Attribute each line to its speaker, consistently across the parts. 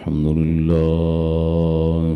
Speaker 1: अल्हम्दुलिल्लाह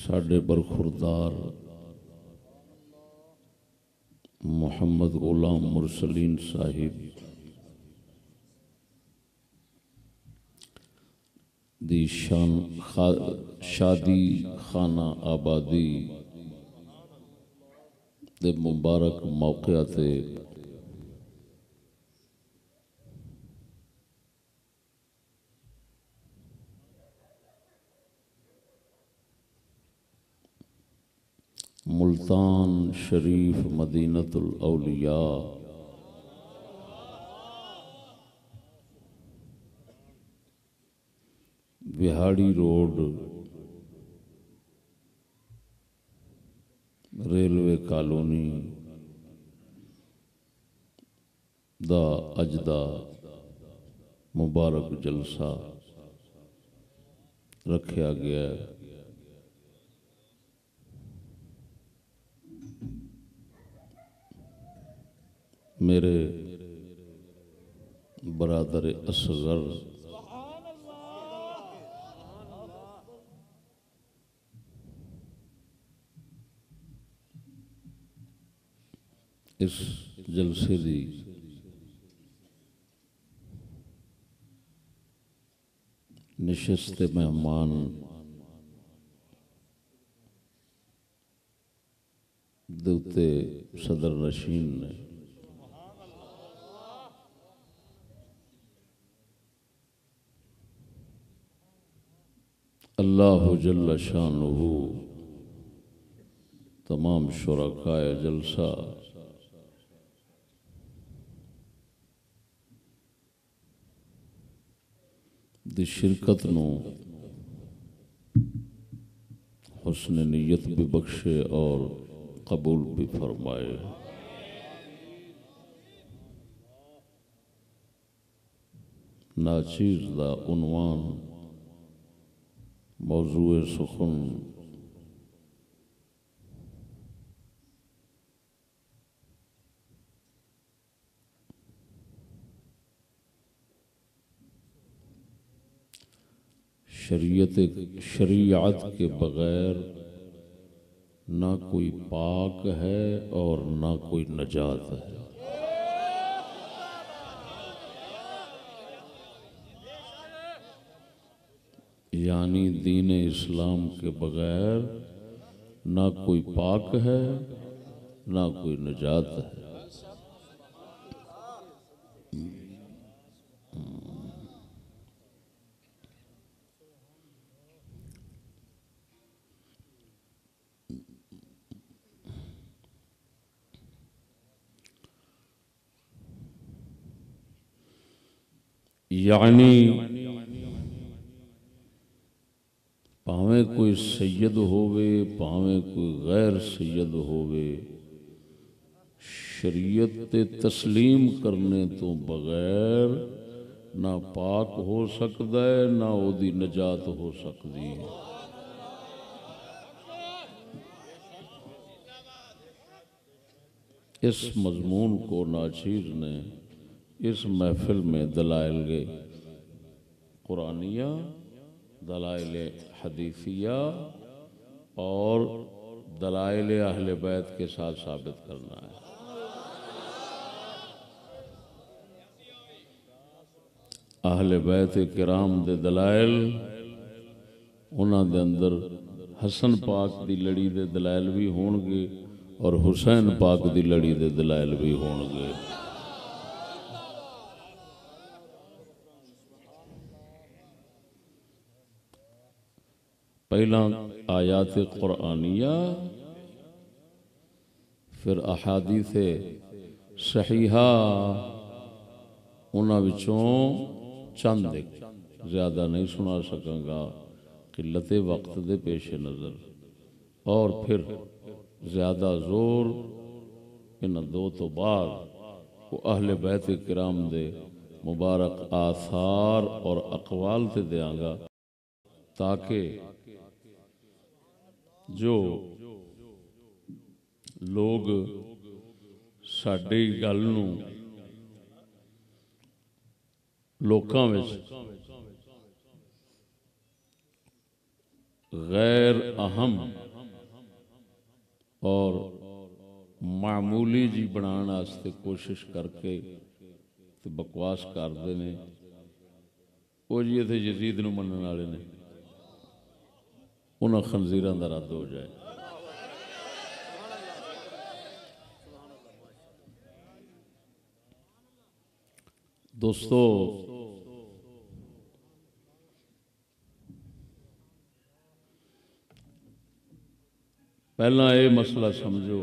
Speaker 1: साढ़े बरखुरदार मोहम्मद गुलाम मुरसलीन साहिब दी शादी खाना आबादी दे मुबारक मौके ते मुल्तान शरीफ मदीनतुल औलिया बिहाड़ी रोड रेलवे कॉलोनी दा अज दा मुबारक जलसा रखा गया है। मेरे बरादर असगर इस जलसे दी निशस्ते मेहमान दूते सदर नशीन ने अल्लाह जल्ल शानुहु तमाम शुरकाए जलसा दी शिरकत नू हुस्न नीयत भी बख्शे और कबूल भी फरमाए। नाचीज़ दा उन्वान मौजूए सुखन शरीयत के बगैर ना कोई पाक है और ना कोई नजात है। यानी दीन इस्लाम के बगैर ना कोई पाक है ना कोई नजात है। यानी भावें कोई सैयद होवे भावें कोई गैर सैयद होवे, शरीयत ते तस्लीम करने तो बगैर ना पाक हो सकता है ना ओदी नजात हो सकती है। इस मजमून को नाचीज़ ने इस महफिल में दलाइल कुरानिया, दलाइल हदीसिया और दलाइल अहले बैत के साथ साबित करना है। अहले बैत किराम दे दलाइल, उन्हां दे अंदर हसन पाक दी लड़ी दे दलाइल भी होणगे और हुसैन पाक दी लड़ी दे दलाइल भी होणगे। पहला आयात कुरानिया, फिर अहादीस सहीहा, उन्हां विचों चंद एक, ज़्यादा नहीं सुना सकांगा किल्लत वक्त दे पेश नज़र, और फिर ज़्यादा जोर इन दो तो बाद वो अहले बैत किराम दे मुबारक आसार और अकवाल से देंगा, ताकि जो लोग साडी गल नूं लोकां विच गैर अहम और मामूली जी बनाने वास्ते कोशिश करके तो बकवास करते हैं, वो जी इत्थे यजीद नूं मनण वाले ने, उन्हां खंजीरां दा रद्द हो जाए। दोस्तों, पहला ये मसला समझो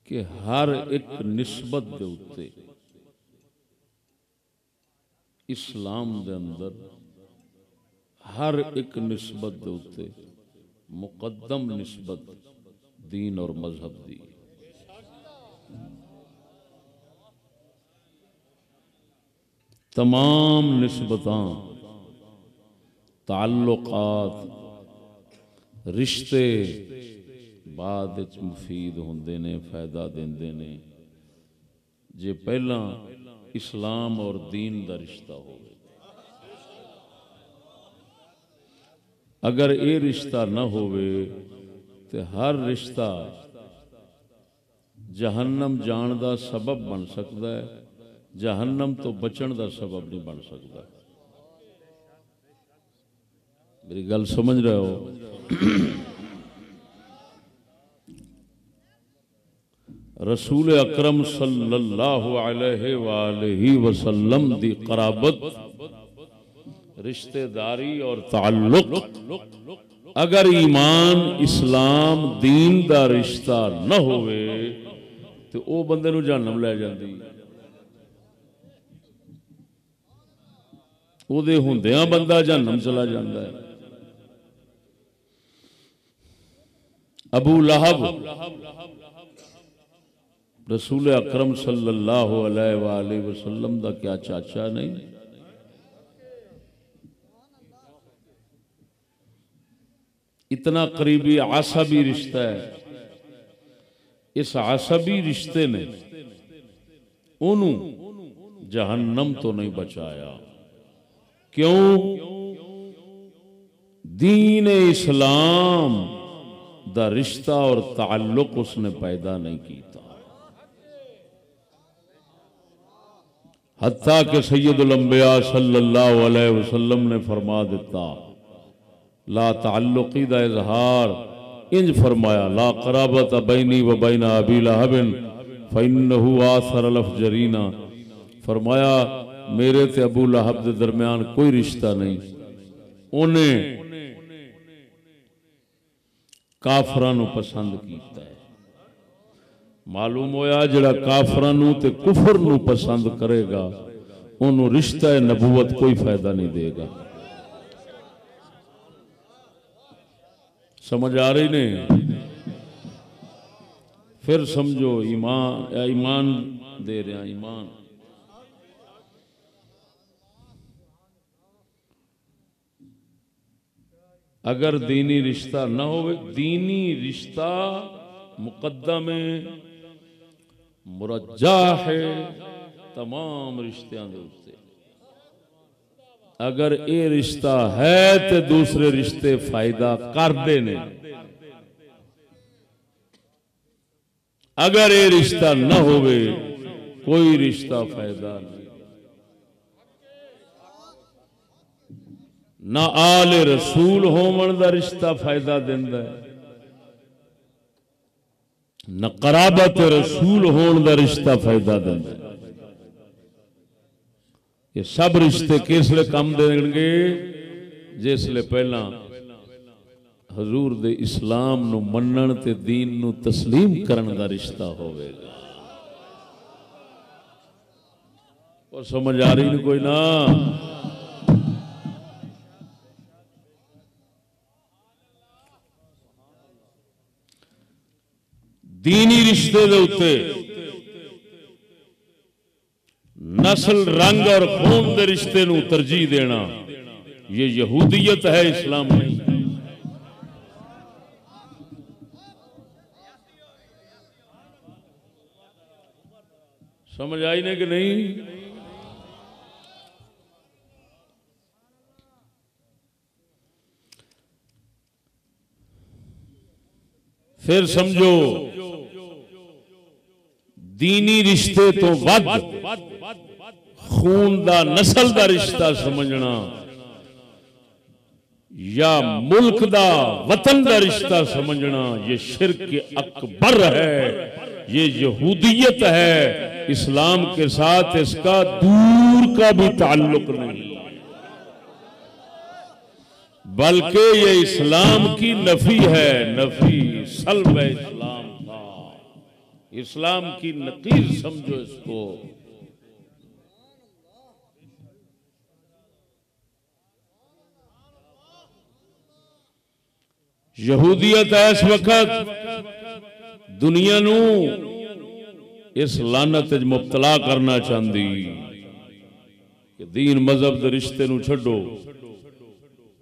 Speaker 1: कि हर एक निस्बत दे उत्ते इस्लाम दे अंदर हर एक निस्बत दे उत्ते मुकद्दम निस्बत दीन और मजहब दी। तमाम निस्बतां, ताल्लुकात, रिश्ते बाद विच मुफीद होंदे ने, फायदा देंदे ने जे पहला इस्लाम और दीन का रिश्ता हो। अगर ये रिश्ता न होवे तो हर रिश्ता जहन्नम जान का सबब बन सकता है, जहन्नम तो बचन का सबब नहीं बन सकता। मेरी गल समझ रहे हो? रसूल अकरम सल्लल्लाहु अलैहि वसल्लम दी कराबत, रिश्तेदारी और ताल्लुक, अगर ईमान इस्लाम दीन दा रिश्ता न होवे तो वो बंदे नूं जहन्नम लै जांदी। उहदे हुंदियां बंदा जहन्नम चला जांदा है। अबू लहब रसूल अकरम सल्लल्लाहु अलैहि वसल्लम दा क्या चाचा नहीं? इतना करीबी आसबी रिश्ता है। इस आसबी रिश्ते ने उन्होंने जहन्नम तो नहीं बचाया। क्यों? दीन इस्लाम दा रिश्ता और ताल्लुक उसने पैदा नहीं किया। हत्ता के सैयदुल अंबिया सल्लल्लाहु अलैहि वसल्लम ने फरमा दिता, ला ताल्लुकी दा इजहार इंज फरमाया, ला कराबत बैनी व बैना अबी लहबिन फइन्नहु आसर लफजरीना। फरमाया मेरे ते अबू लहब के दरम्यान कोई रिश्ता नहीं, उन्हें काफरां नूं पसंद कीता है। मालूम होया जिहड़ा काफरां नूं ते कुफर नूं पसंद करेगा उन्होंने रिश्ता नबूवत कोई फायदा नहीं देगा। समझ आ रही ने? फिर समझो ईमान दे रहा ईमान। अगर दीनी रिश्ता ना हो, दीनी रिश्ता मुकद्दम मुरज्जा है तमाम रिश्तियां दे उत्ते। अगर ये रिश्ता है तो दूसरे रिश्ते फायदा करते ने, अगर ये रिश्ता न होवे कोई रिश्ता फायदा नहीं। ना आले रसूल होवन दा रिश्ता फायदा देंदा है, न कराबत रसूल होने का रिश्ता फायदा देंगे। ये सब रिश्ते किसले काम देंगे? जिसले पहला हजूर दे इस्लाम नू मनन ते दीन नू तस्लीम करन का रिश्ता होवेगा। और समझ आ रही नहीं कोई ना? दीनी रिश्ते दे उत्ते नस्ल रंग और खून के रिश्ते नू तरजीह देना ये यहूदियत है, इस्लाम नहीं। समझ आई ने कि नहीं? फिर समझो दीनी रिश्ते तो वध खून दा नस्ल दा रिश्ता समझना या मुल्क दा वतन दा रिश्ता समझना ये शिर्क अकबर है, ये यहूदियत है। इस्लाम के साथ इसका दूर का भी ताल्लुक नहीं, बल्कि ये इस्लाम की नफी है। नफी सल्ब है इस्लाम का, इस्लाम की नकीर समझो इसको। यहूदियत इस वक्त दुनिया नू इस लानत मुब्तला करना चाहती कि दीन मजहब के रिश्ते नू छड्डो,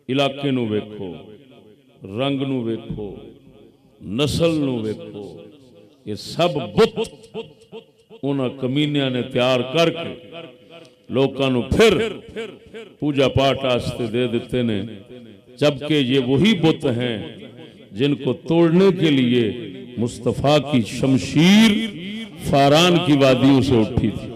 Speaker 1: इलाके नू वेखो, रंग नू वेखो, नस्ल नू वेखो। ये सब बुत उन्हां कमीनियां ने तैयार करके लोकां नू फिर पूजा पाठ वास्ते दे दिते ने, जबकि ये वही बुत हैं जिनको तोड़ने के लिए मुस्तफा की शमशीर फारान की वादियों से उठी थी।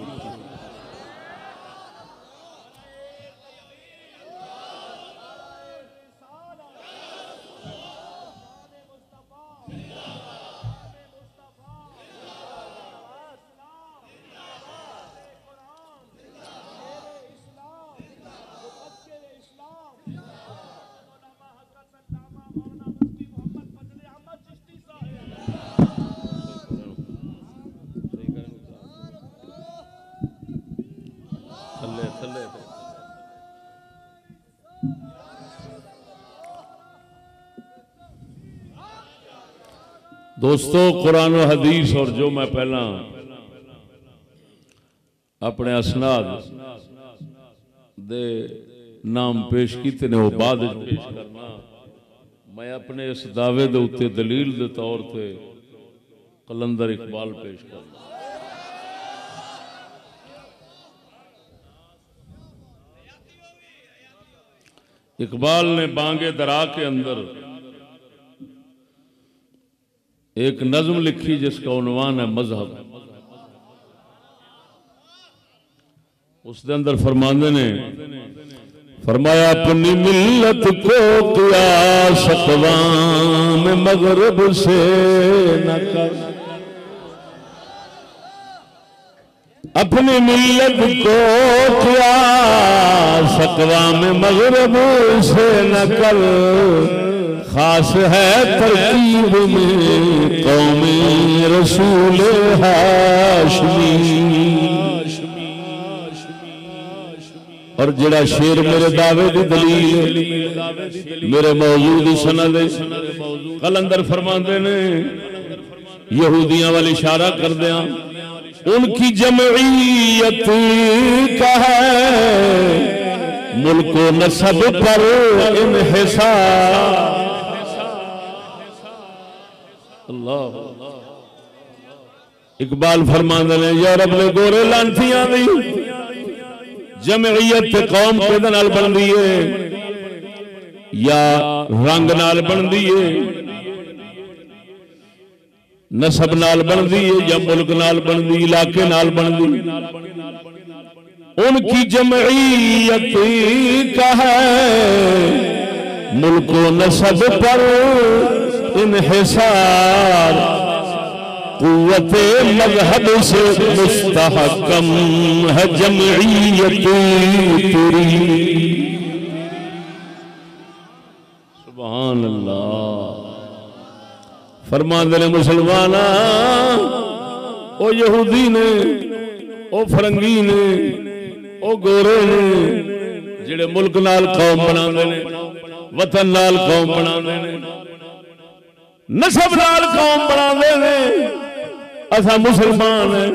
Speaker 1: दोस्तों, कुरान और हदीस और जो मैं पहला अपने असनाद दे नाम पेश किए ने, वो बाद पेश करना। मैं अपने इस दावे दे उत्ते दलील दे तौर पे कलंदर इकबाल पेश करना। इकबाल ने बांगे दरा के अंदर एक नज्म लिखी जिसका उन्वान है मजहब। उसके अंदर फरमाने ने फरमाया, अपनी मिल्लत को क़ियास अक़वाम मग़रिब से न कर, अपनी मिल्लत को क़ियास अक़वाम मग़रिब से न कर, खास है तरकीब में कौमे रसूल हाशमी। और जेड़ा शेर मेरे दावे की दलील मेरे मौजूद सनद कलंदर फरमाते ने, यहूदियां वाल इशारा कर दिया, उनकी जमईयत का है मुल्को नसब पर इन्हिसार। अल्लाह इकबाल फरमाते ने, यूरोप ने गोरे लांथियां दी जमईयत कौम के नाल बनदी है या रंग नाल बनदी है, नसब नाल बनदी है या मुल्क नाल बनदी, इलाके नाल बनदी। उनकी जमईयत का है मुल्को नसब पर इन्हिसार, कुव्वते मज़हब से मुस्तहकम है जमईयत तेरी। सुभान अल्लाह। फरमाते ने मुसलमाना, ओ यहूदी ने, ओ फरंगी ने, ओ गोरे ने, जेड़े मुल्क नाल कौम बनाते ने, वतन नाल कौम बनाते ने, नसब नाल कौम बनाते ने। असा मुसलमान है,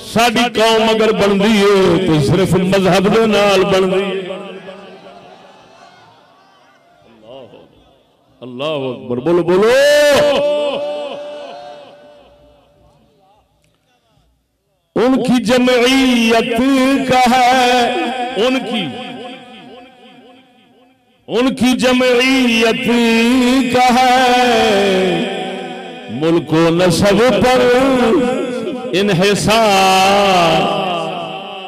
Speaker 1: साडी कौम अगर बनती है तो सिर्फ मजहब के नाल बनती है। अल्लाह अकबर, बोलो बोलो। उनकी जमईयत का है, उनकी जमईयत का है मुल्को नसब पर इन्हिसार,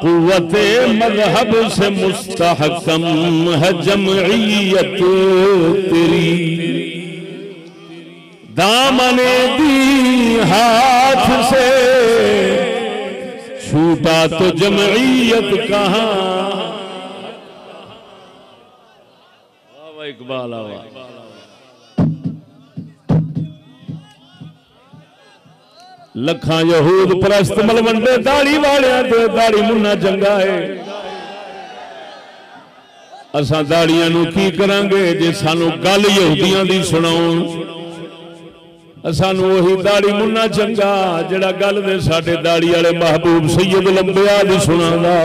Speaker 1: कुव्वते मज़हब से मुस्तहकम है जमईयत तेरी। दामने दी हाथ से छूटा तो जमईयत कहाँ। वाह इकबाल आवा। लखा यहूद परस्त मलवंडे दाढ़ी वाले ते दाढ़ी मुन्ना चंगा है। असां दाढ़ियां नूं की करांगे जे सानू गल यहूदियां दी सुनाउण। सानू वही दाढ़ी मुन्ना चंगा जेड़ा गल दे साडे दाढ़ी वाले महबूब सैयद लंबिया दी सुनांदा।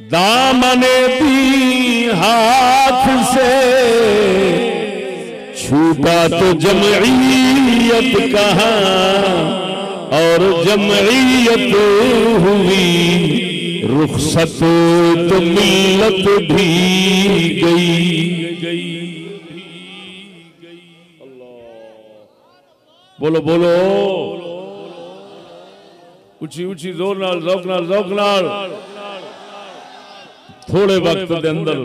Speaker 1: दामने दी हाथ से छूटा तो जमईयत कहाँ, और जमईयत हुई रुखसत तो मिल्लत भी गई। बोलो बोलो ऊंची ऊंची जोर नाल ज़ौक़ नाल। थोड़े वक्त के अंदर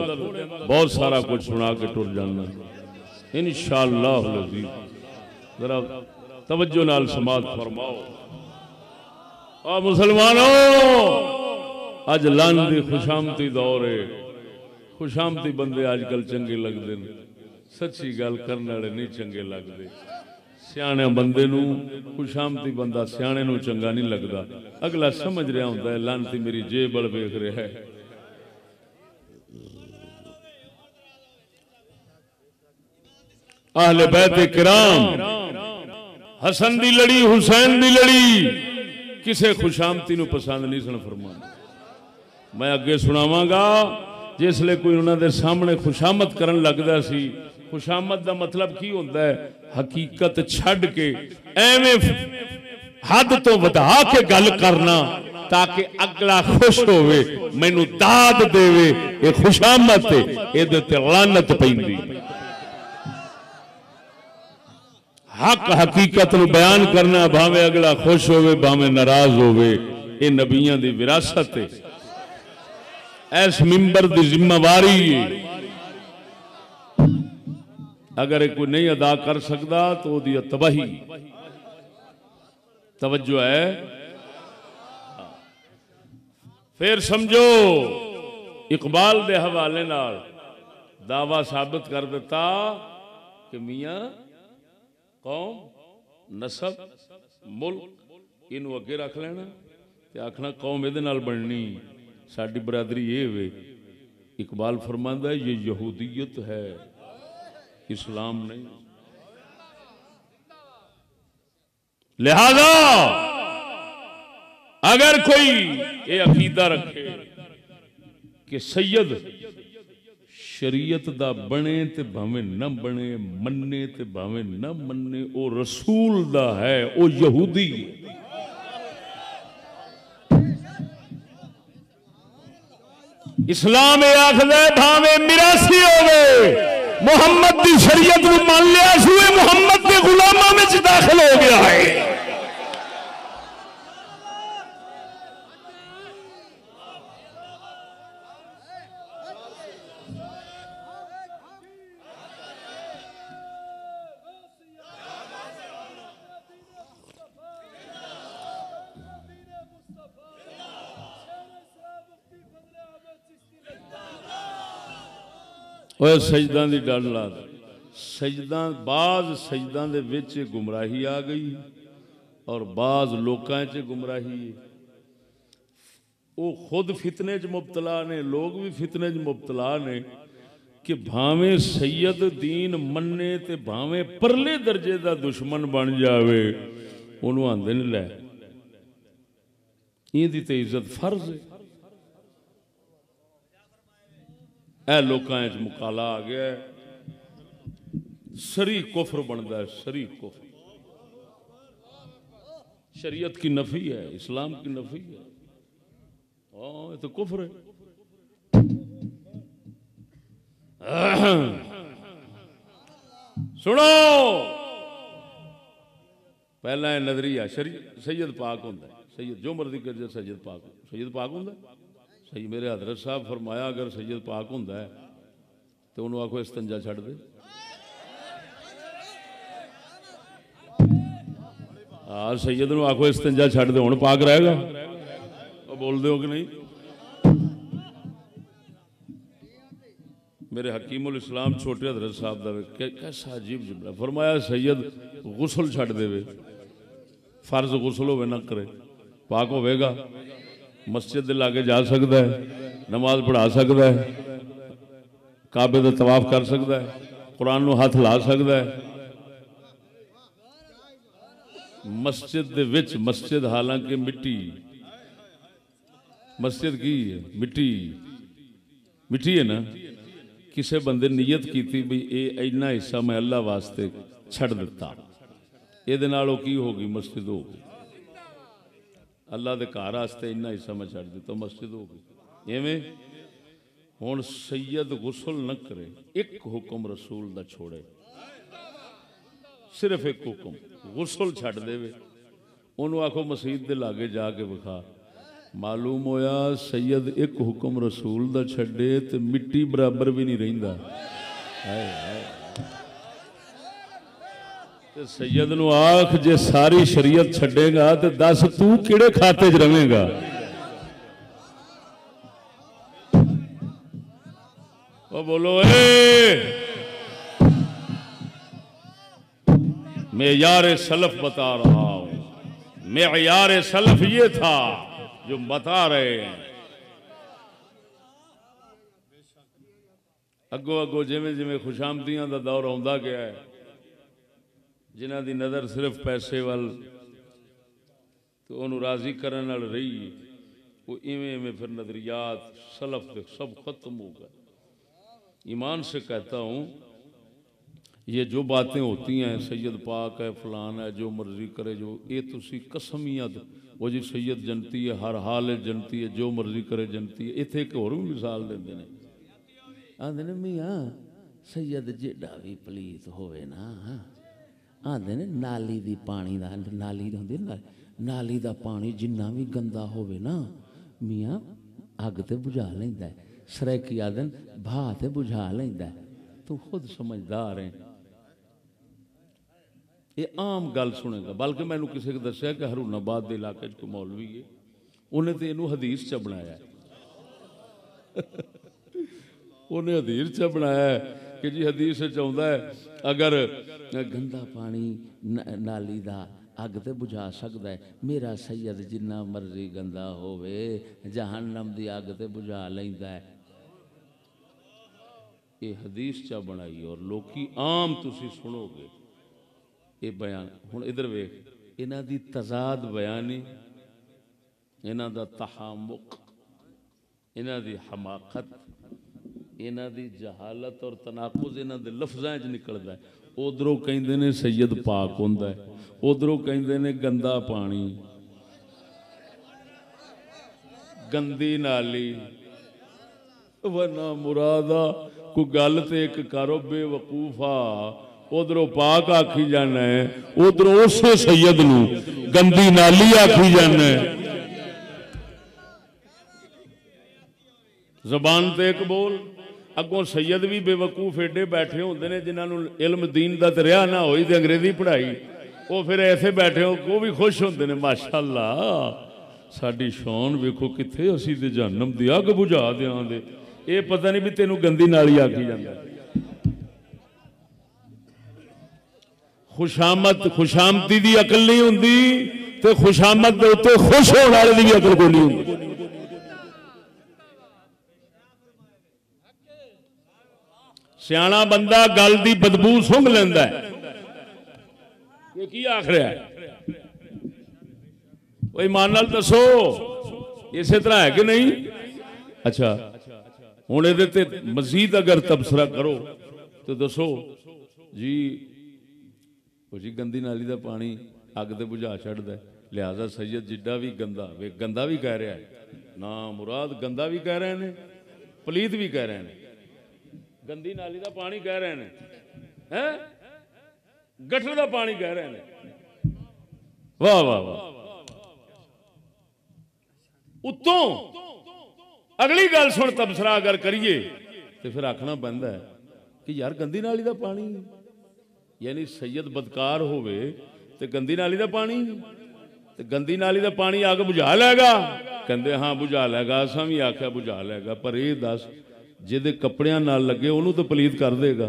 Speaker 1: बहुत सारा कुछ सुना के टुर जाना इंशाअल्लाह। जरा तवज्जो नाल समात फरमाओ। आ मुसलमानों, अज लन दी खुशामती दौर है। खुशामती बंदे आजकल चंगे लगते हैं, सच्ची गल करने वाले नहीं चंगे लगते। सियाणे बंदे नूं खुशामती बंदा सियाणे नूं चंगा नहीं लगता। अगला समझ रहा होंदा है लानती मेरी जेब बल वेख रहा है। अहले बैत किराम हसन दी लड़ी हुसैन दी लड़ी किसे खुशामती नूं पसंद नहीं सन फरमांदे। मैं अगे सुनावांगा जिसले कोई उन्होंने सामने खुशामत करन लगदा सी। खुशामत का मतलब की होता है? हकीकत छड़ के एवें हद तो वधा के गल करना ताकि अगला खुश होवे, मैनू दाद देवे। ये खुशामत है, इहदे ते लानत पैंदी। हक हकीकत नूं बयान करना, भावे अगला खुश होवे भावे नाराज होवे, ये नबियां दी विरासत है। ऐस मिंबर की जिम्मेवारी है। अगर कोई नहीं अदा कर सकता तो वही तबाही। तवज्जो है? फिर समझो इकबाल के हवाले नाल दावा साबित कर दिता कि मियां कौम नसब मुल्क इनू अगे रख लेना ते आखना कौम इहदे नाल बननी, साडी बरादरी ये वे। इकबाल फरमांदा है ये यहूदियत है, इस्लाम नहीं। लिहाजा अगर कोई ये अकीदा रखे कि सैयद शरीयत दा बने ते भावें न बने, मन्ने ते भावें न मन्ने, वो रसूल दा है, वो यहूदी है। इस्लाम आखद भावे मिरासी होवे, मुहम्मद की शरीयत को मान लिया सुए, मुहम्मद के गुलामा में दाखिल हो गया है। ओए सजदा दी डल ला दे। सजदा बाज सजदा दे विच गुमराही आ गई और बाज लोकां च गुमराही। वो खुद फितने च मुबतला ने, लोग भी फितने च मुबतला ने कि भावें सैयद दीन मन्ने ते भावें परले दर्जे का दुश्मन बन जावे, उन्होंने आंदे ने लै इहदी ते इज्जत फर्ज है। ए लोकां च मुकाला आ गया है, सरी कुफर बनता है, सरी कुफर। शरीयत की नफी है, इस्लाम की नफी है। हाँ ये तो कुफर है। सुनो पहला है नजरिया सैयद पाक होंदा है। सैयद जो मर्जी कर जाए, सैयद पाक होंदा है। सही मेरे हजरत साहब फरमाया अगर सैयद पाक होंदा है तो उन्होंने आखो इस्तंजा छड़ दे। हाँ सैयद नूं आखो इस्तंजा छड़ दे, हुण पाक रहेगा? बोल दो कि नहीं? मेरे हकीमुल इस्लाम छोटे हजरत साहब का कैसा अजीब जुमला फरमाया, सैयद गुसल छड़ देवे, फर्ज गुसल होवे ना करे, पाक होवेगा? मस्जिद दे लागे जा सकता है, नमाज पढ़ा सकता है, काबे दा तवाफ कर सकता है, कुरान नूं हाथ ला सकता है। मस्जिद दे विच मस्जिद हालांकि मिट्टी, मस्जिद की है मिट्टी, मिट्टी है ना। किसी बंदे नीयत की भी ये इन्ना हिस्सा मैं अल्लाह वास्ते छड़ दिता, ये नाल की होगी? मस्जिद हो गई। अल्लाह के घर वास्ते इन्ना हिस्सा मैं छड़ दिता, मस्जिद हो गई। इवें हुण सैयद गुसल न करे, एक हुक्म रसूल दा छोड़े, सिर्फ एक हुक्म, गुसल छड़ देवे, उन्होंने आखो मसीत दे लागे जाके विखा। मालूम होया सैयद एक हुक्म रसूल दा छड़े तो मिट्टी बराबर भी नहीं रहिंदा। सैयद नूं आख जे सारी शरीयत छड़ेगा तो दस तू किहड़े खाते च रवेगा? ओ बोलो मैं यार सलफ बता रहा हूं, मैं यार सलफ ये था जो बता रहे हैं। अगो अगो जिमें जिमें खुशामदियां का दौर आउंदा गया है, जिन्हां दी नज़र सिर्फ पैसे वाल तो उन्होंने राजी करने नाल रही वो इवें इवें फिर नजरियात सलफ के सब खत्म हो गए। ईमान से कहता हूँ ये जो बातें होती हैं सैयद पाक है फलान है जो मर्जी करे जो ये तुसी कसमियत वो जी सैयद जनती है हर हाल जनती है जो मर्जी करे जनती है। इत्थे एक होर भी मिसाल देंदे ने आंदे ने मियाँ सैयद जेड़ा भी पलीत होवे ना आंदे ने नाली दी पानी दा नाली होंदी नाली दा पानी जिन्ना भी गंदा होवे ना मियाँ अग ते बुझा लैंदा है सरैकी आदन भा ते बुझा लैंदा है। तू खुद समझदार है ये आम गल सुनेगा। बल्कि मैनू किसी को दसिया कि हरूनाबाद के इलाके कोई मौलवी है उन्हें तो इनू हदीस च बनाया उन्हें हदीस च बनाया कि जी हदीस चाहता है अगर गंदा पानी नाली दा अग ते बुझा सकता है मेरा सैयद जिन्ना मर्जी गंदा होवे जहन्नम दी अग ते बुझा लैंदा है। ये हदीस चा बनाई और लोकी आम तुसी सुनोगे ये बयान। हुण इधर वेख इन्हां दी तजाद बयानी इन्हां दा तहामुक इन्हां दी हमाकत इन्हां दी जहालत और तनाकुज इन्हां दे लफ्ज़ां च निकलदा है। उधरों कहिंदे ने सैयद पाक हुंदा है उधरों कहिंदे ने गंदा पानी गंदी नाली वरना मुरादा कोई गल तो एक करो बेवकूफा उधरों पाक आखी जाना है उधरों उसे सैयद नू गंदी नाली आखी जाना है। जबान ते एक बोल अगों सैयद भी बेवकूफ एडे बैठे होंदे ने जिन्होंने इल्म दीन दा ते रिहा ना होई ते अंग्रेजी पढ़ाई वो फिर ऐसे बैठे हो वो भी खुश होंदे ने माशाअल्लाह साडी शान वेखो कित्थे असीं ते जहन्नम दी अग बुझा दियां दे ये पता नहीं भी तेनू गंदी नाली आखी जांदा। खुशामत खुशामती दी अकल नहीं हुंदी ते खुशामत दे उत्ते खुश होण वाले दी भी अकल कोई नहीं हुंदी। सियाणा बंदा गल दी बदबू सूंघ लैंदा है ये की आख रहा है वो ईमान नाल दसो इसे तरह है कि नहीं। अच्छा हुण इहदे ते मजीद अगर तबसरा करो तो दसो जी वो जी गंदी नाली का पानी अग ते बुझा छड्डदा है लिहाजा सैयद जिड्डा भी गंदा वे गंदा भी कह रहा है ना मुराद गंदा भी कह रहे हैं पलीत भी कह रहे हैं गंदी नाली का पानी कह रहे हैं गटर का पानी कह रहे हैं। वाह वाह वाह उत्तों अगली गल सुन तबसरा अगर करिए तो फिर आखना बनता है कि यार गंदी नाली का पानी यानी सैयद बदकार होवे ते गंदी नाली का पानी ते गंदी नाली का पानी आग बुझा लेगा कहते हाँ बुझा लेगा असां भी आख्या बुझा लेगा पर यह दस जिहदे कपड़ियां नाल लगे उन्होंने तो पलीत कर देगा।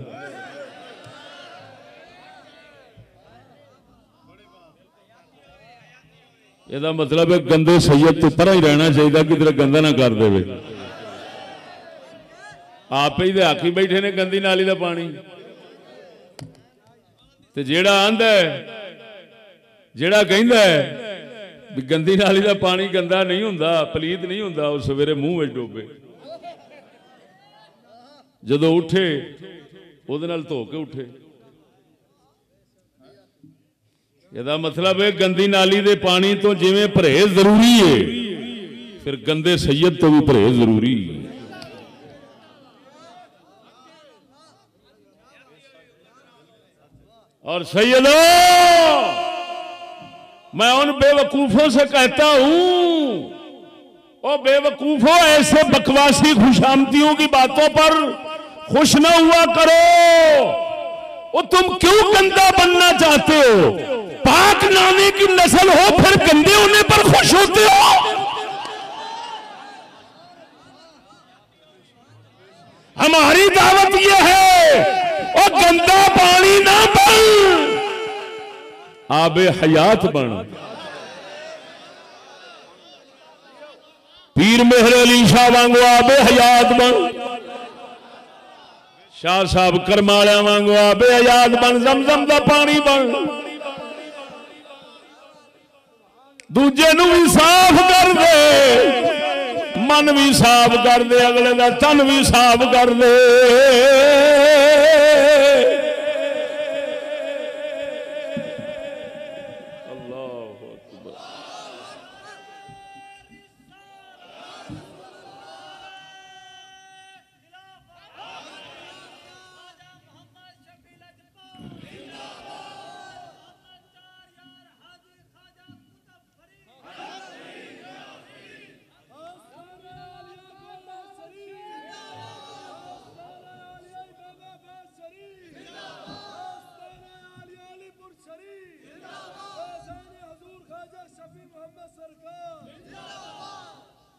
Speaker 1: यदा मतलब है गंदे सैयद तो परा ही रहना चाहिए कि तेरा गंदा ना कर दे आप ही दे आखी बैठे ने गंदी नाली का पानी ते जेड़ा आंदा है जेड़ा कहंदा है भी गंदी नाली का पानी गंदा नहीं हुंदा पलीत नहीं हुंदा उस सवेरे मुंह में डोबे जदों उठे उहदे नाल धो के उठे। यदा मतलब है गंदी नाली दे पानी तो जिवें परहेज जरूरी है फिर गंदे सैयद तो भी परहेज जरूरी है। और सैयदों मैं उन बेवकूफों से कहता हूं ओ बेवकूफों ऐसे बकवासी खुशामदियों की बातों पर खुश न हुआ करो। वो तुम क्यों गंदा बनना चाहते हो? पाक नामे की नस्ल हो फिर गंदे होने पर खुश होते हो। हमारी दावत यह है और गंदा पानी ना बन आबे हयात बन। पीर मेहर अली शाह वांगो आबे हयात बन। शाह साहब कर्मा वालिया वांगू आ बेअयाद बन, जमजम का पानी बन, दूजे नू भी साफ कर दे, मन भी साफ कर दे, अगले का तन भी साफ कर दे।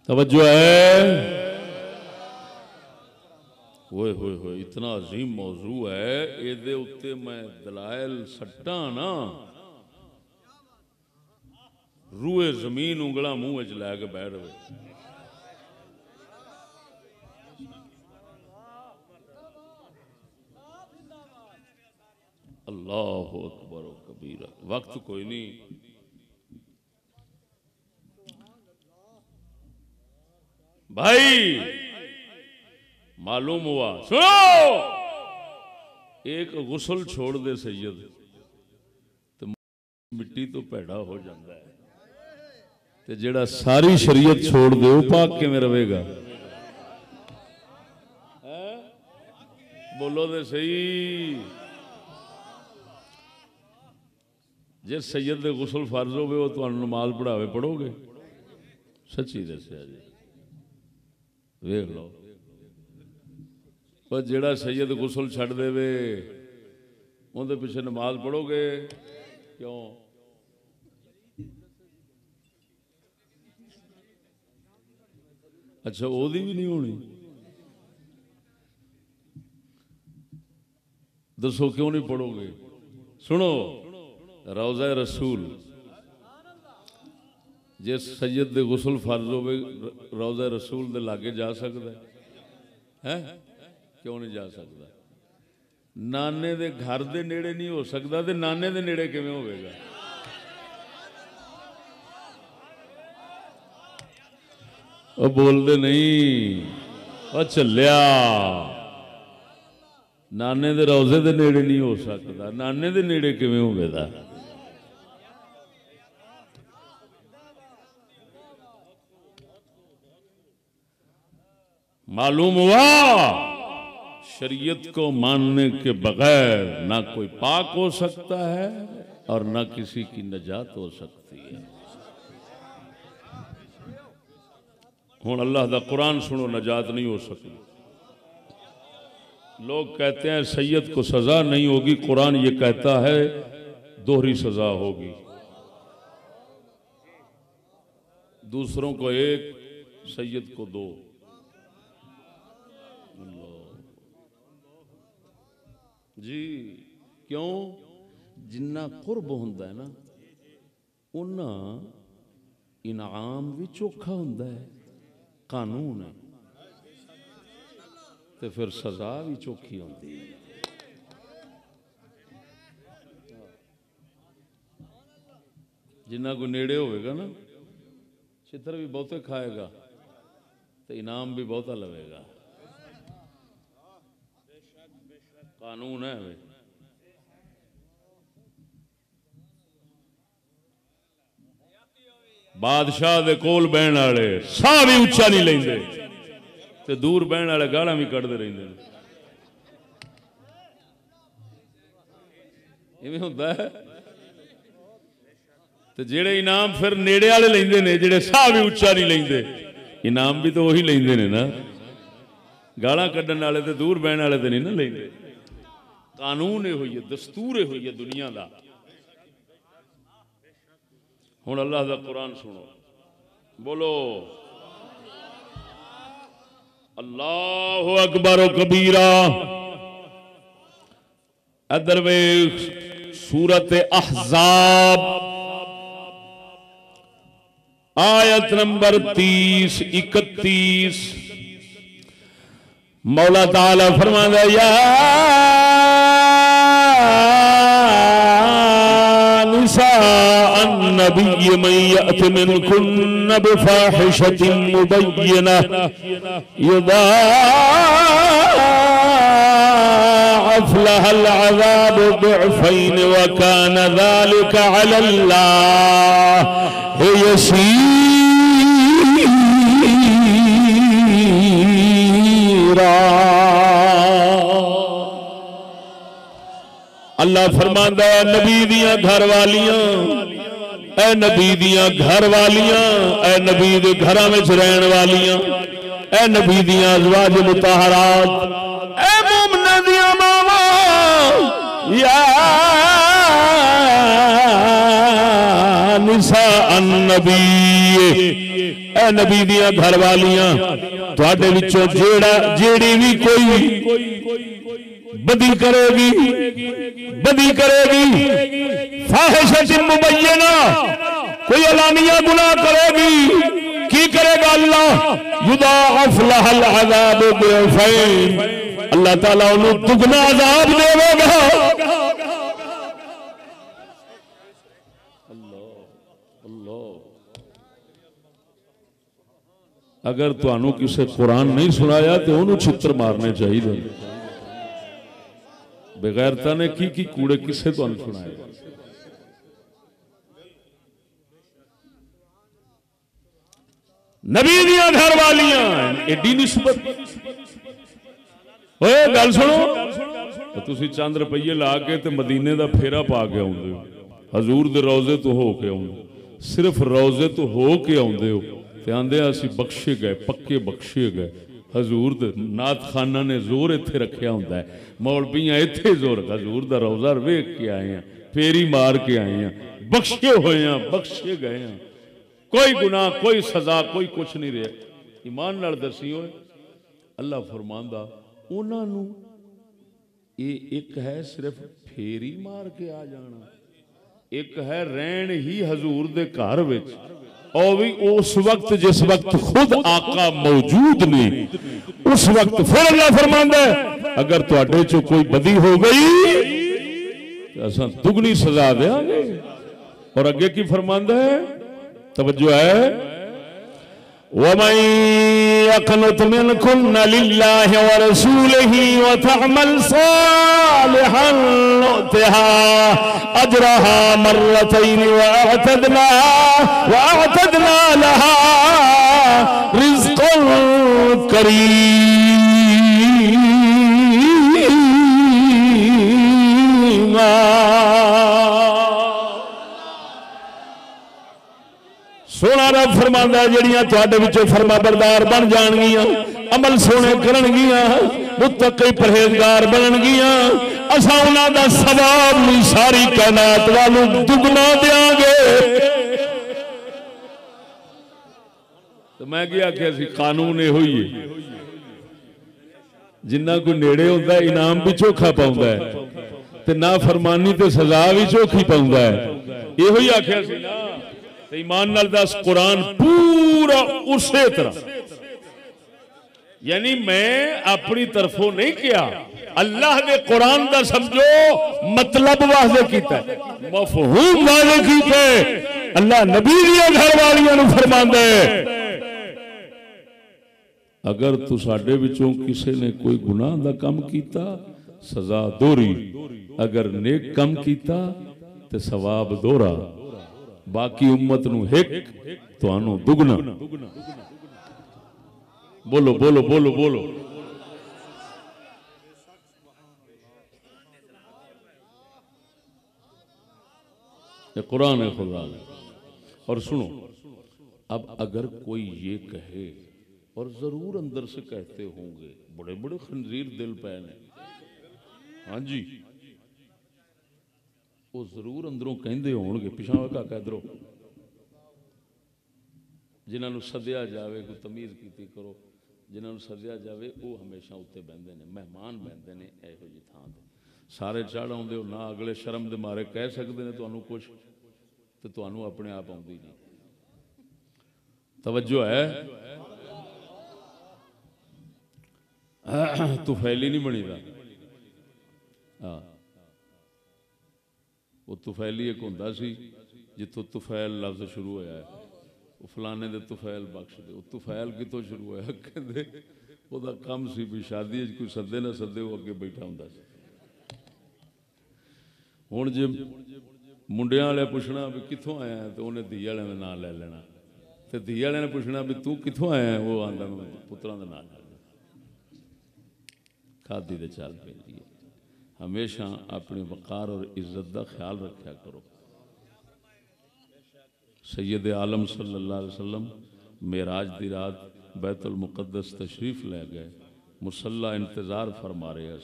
Speaker 1: तवज्जो है, होए होए होए, इतना अजीम मौजू है, ये उत्ते मैं दलाइल सट्टा ना रूए जमीन उंगला मुंह च लैके बैठ गए। अल्लाह अकबर कबीरा। वक्त कोई नहीं, भाई मालूम हुआ, सुनो, एक गुसल छोड़ दे सैयद तो मिट्टी तो पैड़ा हो जाता है, ते जेड़ा सारी शरीयत छोड़ दे वो पाक किवें रहेगा? बोलो दे सही। जे सैयद दे गुसल फर्ज होवे वो तुहानू नमाज पढ़ावे, पढ़ोगे? सच्ची दस्या जी, वेख लो। पर जेड़ा सैयद गुसल छड़ देवे उनके पिछे नमाज पढ़ोगे? क्यों? अच्छा, ओदी भी नहीं होनी? दसो क्यों नहीं पढ़ोगे? सुनो, रौज़ा रसूल जे सैयद दे गुसल फर्ज होवे, रौज़ा रसूल दे लागे जा सकता है? क्यों नहीं जा सकता? नाने दे घर दे नेड़े नहीं हो सकता, ते नाने दे नेड़े किवें होवेगा? ओ बोलदे नहीं, ओ चलिया, नाने दे रौज़े दे नेड़े नहीं हो सकता, नाने दे नेड़े किवें होवेगा? मालूम हुआ शरीयत को मानने के बगैर ना कोई पाक हो सकता है और ना किसी की नजात हो सकती है। हुण अल्लाह दा कुरान सुनो, नजात नहीं हो सकती। लोग कहते हैं सैयद को सजा नहीं होगी, कुरान ये कहता है दोहरी सजा होगी, दूसरों को एक, सैयद को दो। जी क्यों? जिन्ना कुर्ब हुंदा है ना उन्ना इनाम भी चोखा हुंदा है, कानून है, तो फिर सजा भी चोखी होती है। जिन्ना कोई नेड़े होगा ना छितर भी बहुते खाएगा तो इनाम भी बहुता लवेगा, कानून है वे। बादशाह दे कोल बहन वाले साह भी उच्चा नहीं लेंदे ते दूर बहन वाले गालां भी कढ़दे रहिंदे ने। इवें हुंदा है। ते जेड़े इनाम फिर नेड़े वाले लेंदे ने, जेड़े साह भी उच्चा नहीं लेंदे, इनाम भी तो वही लेंदे ने ना। गालां कढ़न वाले ते दूर बहन वाले ते नहीं ना लेंदे। कानून हुई है, दस्तूर हुई है दुनिया का। हुण अल्लाह का कुरान सुनो, बोलो अल्लाहु अकबर कबीरा। अदर वे सूरत अहज़ाब आयत नंबर 30-31। मौला ताला फरमांदा या निसा अन्नबी मन यअति मिनकुन्न बिफाहिशतिन मुबय्यना युदाअफ लहल अज़ाब दुअफ़ैन व कान ज़ालिका अलल्लाह यसीरा। अल्लाह फरमांदा है नबी दियां घर वालियां, ऐ नबी दियां घर वालियां, ऐ नबी दे घरां विच रहन वालियां, ऐ नबी दियां अज़वाज मुतहरात, ऐ मोमिनां दियां मावां, या निसा अन्नबी, ऐ नबी दियां घर वालियां, तुहाडे विचों जेड़ी भी कोई बदी करेगी, बदी करेगी, फाहिशतिन मुबय्यना, कोई अलानिया गुनाह करेगी, की करेगा अल्लाह? युदाअफ लहल अज़ाब दुअफ़ैन, अल्लाह ताला उन्हें दुगना अज़ाब देगा। अगर तुहानू किसी कुरान नहीं सुनाया तो उन्होंने छित्र मारने चाहिए। बेगैरता ने की कूड़े किसे तुहानू सुनाए? नबी दियां घर वालियां एडी निस्बत। ओए गल सुनो, तुसी चंद रुपये ला के ते मदीने दा फेरा पा के आउंदे हो, हजूर दे रोजे तो हो के आउंदे, सिर्फ रोजे तो हो के आउंदे हो ते आंदे असीं बख्शे गए, पक्के बख्शे गए। हजूर दे नात खाना ने जोर इत्थे रखिया हुंदा है, मौलवियां इत्थे जोर, हजूर दा रोजा वेख के आए हैं, फेरी मार के आए हैं, बख्शे होए हैं, बख्शे गए हैं, कोई गुनाह, कोई सजा, कोई कुछ नहीं रहा। ईमान नाल दसियो अल्लाह फरमांदा उन्होंने ये एक है सिर्फ फेरी मार के आ जाना, एक है रहन ही हजूर दे घर विच, और भी उस वक्त जिस वक्त खुद आका मौजूद ने, उस वक्त फिर अल्लाह फरमांदा है अगर तुहाडे चो कोई बदी हो गई तो असां दुगनी सजा देंगे। और अगे की फरमांदा है, तवज्जो है, वमन यक़नुत मिनकुन्न लिल्लाहि व रसूलिही व तअमल सालिहन नुतिहा अजरहा मर्रतैन व अअतदना लहा रिज़्क़न करीमा। सोना रब फरमांदा जड़ियां तुहाडे विचों फरमा बरदार बन जाणगियां, अमल सोने करनगियां, मुत्तकी परहेजगार बननगियां, असां उन्हां दा सवाब भी सारी कायनात वालों दुगना देंगे। तो मैं क्या आख्या सी, कानून इहो ही है, जिन्ना कोई नेड़े होंदा इनाम भी चोखा पाउंदा है ते ना फरमानी ते सजा भी चोखी पाउंदा है। इहो ही आख्या सी ना। ईमान नाल दस, कुरान पूरा उसे तरह, यानी मैं अपनी तरफों नहीं किया, अल्लाह ने कुरान दा समझो मतलब वाज़े कीता है, मफहूम वाज़े कीता है। अल्लाह नबी दियां घर वालियां नूं फरमांदा है अगर तू साडे विचों किसी ने कोई गुनाह दा काम कीता सजा दोहरी, अगर नेक काम कीता ते सवाब दोहरा, बाकी उम्मत नूं हिक तुहानू दुगना। बोलो बोलो बोलो बोलो। ये कुरान है खुदा ने। और सुनो, अब अगर कोई ये कहे, और जरूर अंदर से कहते होंगे, बड़े बड़े खंजीर दिल पे ने, हाँ जी, वो जरूर अंदरों कहते होंगे, पिछा काका इधरों, जिन्होंने सद्या जाए कोई तमीज़ की करो, जिन्होंने सद्या जाए वो हमेशा उत्ते बहते हैं, मेहमान बहते हैं इहो जी थां ते। सारे चढ़ आउंदे हो ना, अगले शर्म दे मारे कह सकते हैं तुहानू कुछ, तो तुहानू अपने आप आउंदी नहीं। तवज्जो है। तुफैली नहीं बनी दा। हाँ वो तुफैली एक होंदा सी जितों तुफैल लफ्ज शुरू होया है, वो फलाने दे तुफैल बख्श दे। वो तुफैल कितों शुरू होया, कहंदे ओदा काम सी भी शादी कोई सदे ना सदे वो अगे बैठा हुंदा सी। हुण जे मुंडियां वाले पुछना भी कित्थों आया है, तो उन्हें धी वाले का नाम लै लेना, तो धी वाले ने पुछना भी तू कित्थों आया है, वो आंदा पुत्रां दा नाम लै लेना। खादी दे चाल पैंदी है। हमेशा अपनी वकार और इज्जत का ख्याल रखा करो। सैयद आलम सल्लल्लाहु अलैहि वसल्लम मेराज दी रात बैतुल मुकद्दस तशरीफ ले गए, मुसल्ला इंतजार फरमा रहे।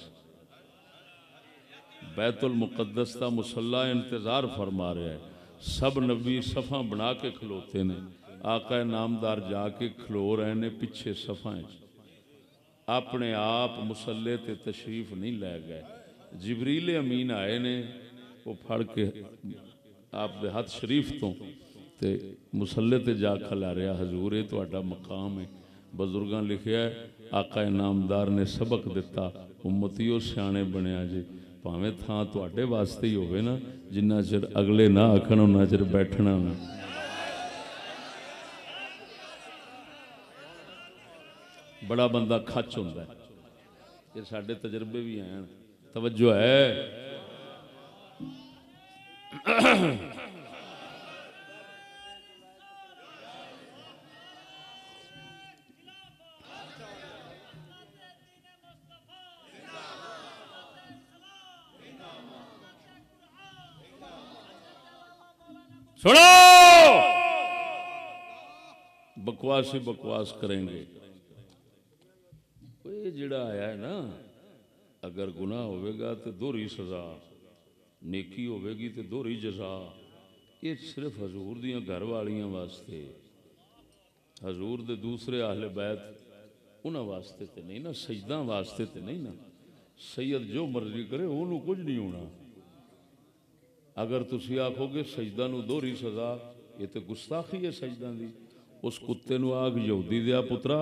Speaker 1: बैतुल मुकद्दस का मुसल्ला इंतजार फरमा रहा है। सब नबी सफ़ा बना के खलोते ने, आका नामदार जाके खलो रहे ने पिछे सफ़ा, अपने आप मुसल्ले ते तशरीफ नहीं लै गए। जिबरील अमीन आए ने, वो फड़ के आप दे हाथ शरीफ तो ते मुसल्ले ते जा खला रहा। हजूर ये तुहाडा मकाम है। बजुर्गां लिखिया है, आका नामदार ने सबक दिता, उम्मतियों सियाणे बनिया जी, भावें थां तुहाडे वास्ते ही होवे ना, जिन्ना चिर अगले ना आखण उन्ना चिर बैठना ना। बड़ा बंदा खच होंदा है, ये साडे तजर्बे भी हैं। तवज्जो है। सुनो, बकवास ही बकवास करेंगे। ये जिड़ा आया है ना, अगर गुनाह होवेगा तो दोहरी सजा, नेकी होवेगी तो दोहरी जजा। ये सिर्फ हजूर दियां घर वालियां वास्ते, हजूर दे दूसरे आहले बैत उन्हां वास्ते तो नहीं ना, सजदा वास्ते तो नहीं ना। सैयद जो मर्जी करे उन्होंने कुछ नहीं होना। अगर तुसी आखोगे सजदा नूं दोहरी सजा, ये तो गुस्ताखी है सजदा दी। उस कुत्ते नूं आख यहूदी दिया पुत्रा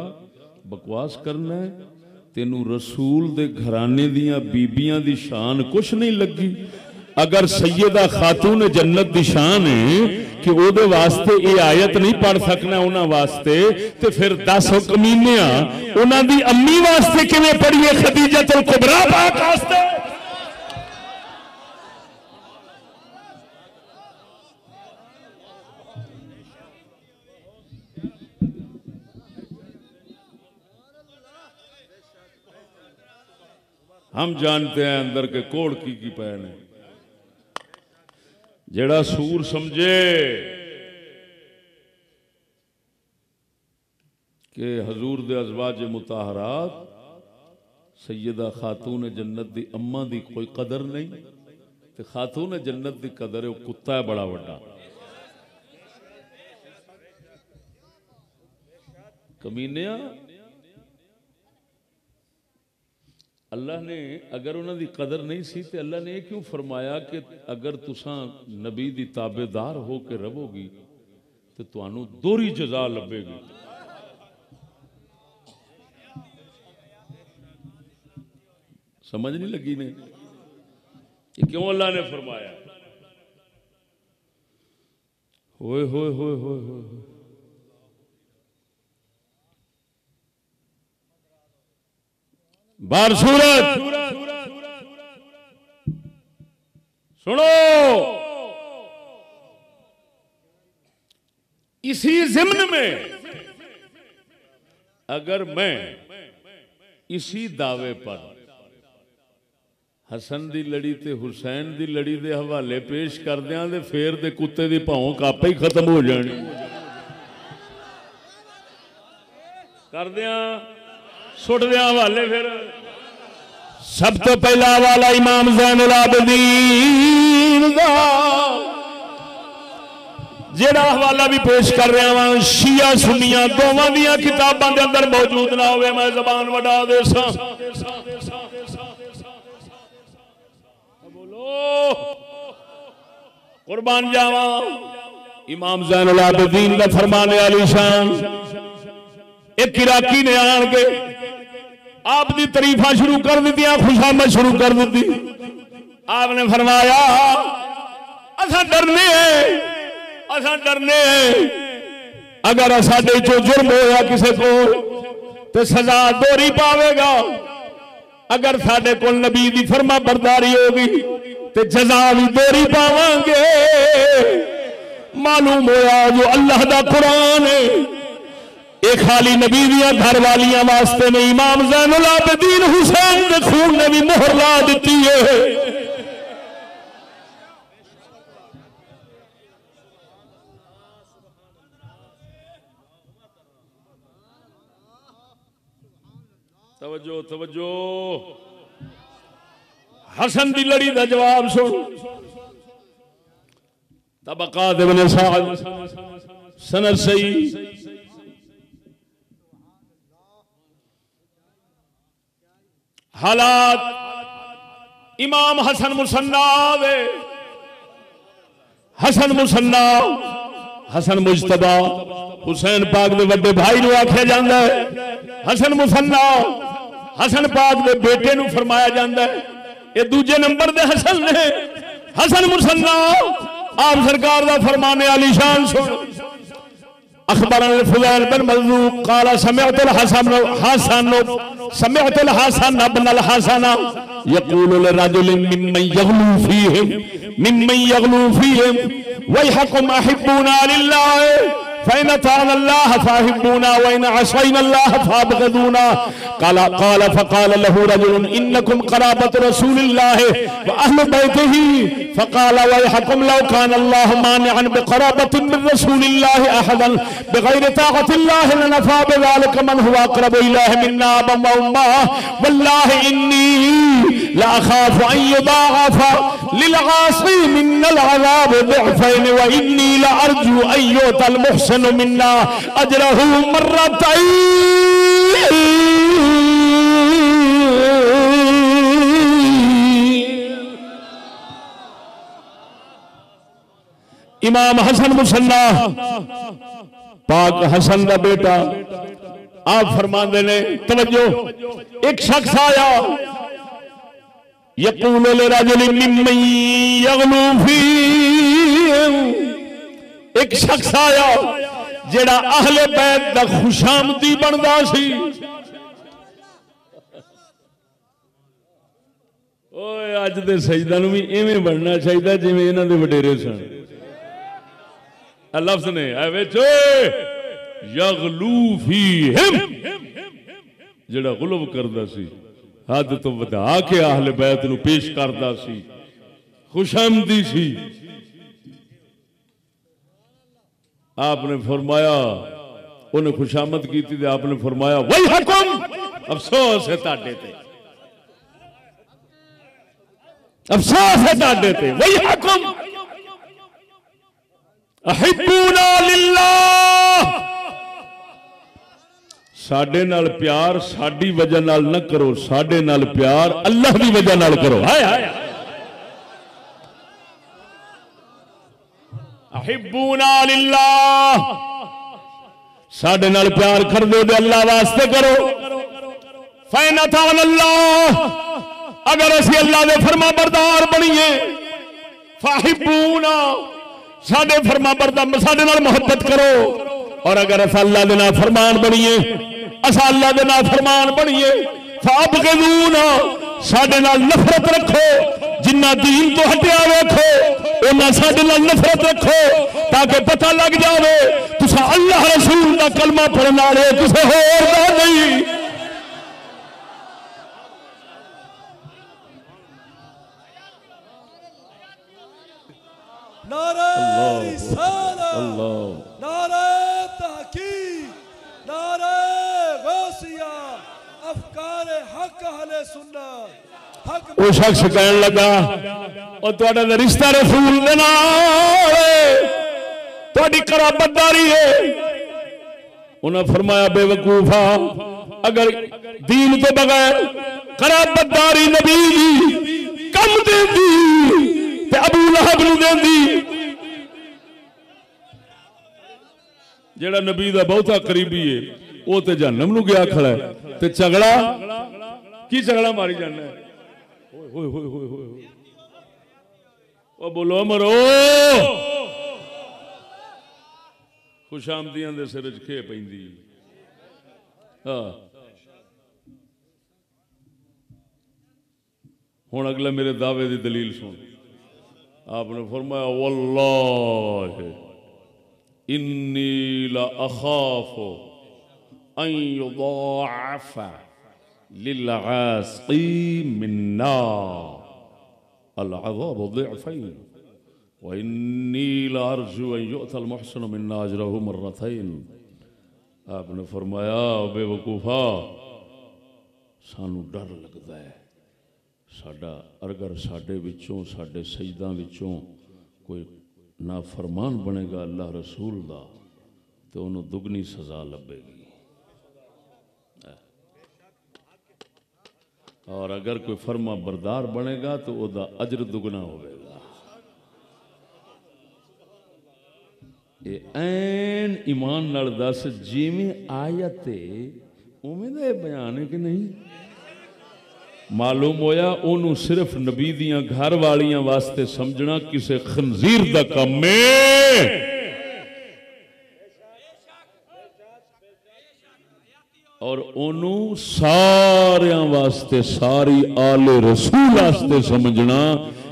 Speaker 1: बकवास करना है, तेनू रसूल दे घराने दियां बीबियां दी शान कुछ नहीं लगी। अगर सैयदा खातून जन्नत दी शान है कि ओदे वास्ते ये आयत नहीं पढ़ सकना उन्हां वास्ते, ते फिर 10 कमीनियां उन्हां दी अम्मी वास्ते किवें पढ़िए, खदीजतुल कुबरा पाक वास्ते। हम जानते हैं अंदर के कोड़ की पैन है। जेड़ा सूर समझे कि हजूर दे अज़वाज मुताहरात सैयदा खातून जन्नत दी अम्मा दी कोई कदर नहीं, तो खातून जन्नत दी कदर है, वो कुत्ता है बड़ा बड़ा। कमीनिया अल्लाह ने अगर उन्होंने कदर नहीं सी तो अल्लाह ने क्यों फरमाया कि अगर तुसा नबी दी ताबेदार हो के रहोगी तो तुहानू दोहरी जजा लभेगी। समझ नहीं लगी ने कि क्यों अल्लाह ने फरमाया। होए होए होए होए होए बार सूरत सुनो, इसी ज़िम्न में अगर मैं इसी दावे पर हसन दी लड़ी ते हुसैन दी लड़ी दे हवाले पेश कर दियां ते फेर दे कुत्ते दी भौंक आपे ही खत्म हो जानी। कर दियां सुट दिया हवाले। फिर सब तो पहला वाला इमाम ज़ैनुल आबिदीन दा जेड़ा हवाला भी पेश कर रहा वा, शिया सुन्निया दोवां दियां किताबां दे अंदर मौजूद ना होवे, मैं ज़बान वडा दे सा। बोलो कुर्बान जावा। इमाम ज़ैनुल आबिदीन दा फरमाने वाली शान, एक इराकी ने आन के आप दी तरीफा शुरू कर दी, खुशामद शुरू कर दी। आपने फरमाया असा डरने अगर साडे चो जुर्म होया किसी को तो सजा दोहरी पावेगा, अगर साडे को नबी दी फरमा बरदारी होगी तो जजा भी दोहरी पावांगे। मालूम होया जो अल्लाह दा कुरान है ये खाली नबी दियां घर वालियां वास्ते नहीं, इमाम ज़ैनुल आबिदीन हुसैन दे खून ने भी मोहर ला दी है। तवज्जो तवज्जो, हसन दी लड़ी दा जवाब सुन। तबक़ात इब्न सअद सनद सही हालात इमाम हसन मुसन्ना वे, हसन मुसन्ना हसन मुजतबा हुसैन पाक दे वड्डे भाई नूं आख्या जांदा है। हसन मुसन्ना हसन पाक दे बेटे नूं फरमाया जांदा है। ये दूजे नंबर दे हसन ने। हसन मुसन्ना आप सरकार दा फरमाने आली शान सुन। अखबरना फुज़ैल बिन मज़ूक क़ाल समिअतुल हसन इब्नुल हसन यक़ूलु लिरजुलिन मिम्मन यग़लू फ़ीहिम वैहकुम अहिब्बूना लिल्लाह फ़इन अताअना अल्लाह फ़अहिब्बूना वइन असैना अल्लाह फ़अबग़िदूना। क़ाल फ़क़ाल लहू रजुलुन इन्नकुम क़राबतु रसूलिल्लाह व अहलु बैतिही फ़क़ाल वैहकुम लौ कान अल्लाहु मानिअन बिक़राबतिन मिन रसूलिल्लाह अहदन बिग़ैरि ताक़तिल्लाह लनफ़ा बिज़ालिका मन हुवा अक़रबु इलैहि मिन्ना अबन व उम्मा वल्लाहि इन्नी लअख़ाफ़ु अन युदाअफ़ लिलआसी मिन्नल अज़ाब ज़िअफ़ैन व इन्नी लअरजू अन यु'तल मुहसिन मिन्ना अजरहु मर्रतैन। इमाम हसन मुसन्ना पाक हसन का बेटा आप फरमाते ने, तवज्जो, एक शख्स आया यक़ूलु लिरजुलिन मिम्मन यग़लू फ़ीहिम, एक शख्स आया जेड़ा अहले बैत दा खुशामदी बनदा सी। ओए अज दे सजदा नूं भी इवें बनना चाहिए जिवें इन्हां दे वडेरे सन। लफ्ज ने यग़लू फ़ीहिम, जेड़ा गुलब करदा सी, हद तो वधा के अहले बैत नूं पेश करदा सी, खुशामदी सी। आपने फरमाया, उन्हें खुशामद की थी, आपने फरमाया वैहकुम, अफसोस है ताडे ते, अफसोस है ताडे ते, वैहकुम अहिब्बूना लिल्लाह, साडे नाल प्यार साडी वजह नाल न करो, साडे नाल प्यार अल्लाह दी वजह नाल करो। हाय हाय, अहिब्बूना लिल्लाह, साडे नाल प्यार कर दो तो अल्लाह वास्ते करो। फ़इन अताअना अल्लाह, अगर असी अल्लाह दे फरमा बरदार बनीए, फ़अहिब्बूना, साडे फरमा बरदार साडे नाल मोहब्बत करो। और अगर अस अल्लाह दे नाल फरमान बनीए, असा अल्लाह दे नाल फरमान बनीए, फ़अबग़िदूना, साडे नाल नफरत रखो। जिन्ना दीन तो हटिया वेखो उन्ना साडे नाल नफरत रखो, ताकि पता लग जावे तुसा अल्लाह रसूल दा कलमा पढ़न वाले किसे होर दा नहीं।
Speaker 2: नारे रिसालत, नारे तहकीक, नारे गौसिया, अफकार हक अहले सुन्नत।
Speaker 1: वो शख्स कहने लगा और तुहाडा रिश्ता रसूल दे नाल तुहाडी कराबतदारी है। उन्हें फरमाया बेवकूफा, अगर दीन तो बगैर कराबतदारी नबी दी कम देंदी ते अबू लहब नूं देंदी, जेड़ा नबी दा बहुता करीबी है वो ते जहन्नम नूं गया खड़ा है, ते झगड़ा की चगड़ा मारी जाना है? होए होए होए होए होए, ओ बोलो मरो। खुशामदियां दे सिर च खे पैंदी। हाँ हुण अगला मेरे दावे की दलील सुन। आपने फरमाया वल्लाहि इन्नी ला अखाफु अन युदाअफ़ लिल-आसिक़ी मिन्ना अल-अज़ाब ज़िअफ़ैन व इन्नी ला अर्जू अन युअतल मुहसिनु मिन्ना अजरहु मर्रतैन। आपने फरमाया बेवकूफा सानू डर लगता है साडा अगर साडे विचों साडे सजदां विचों कोई नाफरमान बनेगा अल्लाह रसूल दा तो उन्होंने दुगनी सजा लभेगी, और अगर कोई फरमा बरदार बनेगा तो वह अजर दुगना होगा। ये ऐन ईमान नाल दस जिवें आयत उवें दा बयान है कि नहीं? मालूम होया उन्होंने सिर्फ नबी दियां घर वालियां वास्ते समझना किसी खंजीर दा काम है, और उन्होंने सारियां वास्ते सारी आले रसूल वास्ते समझना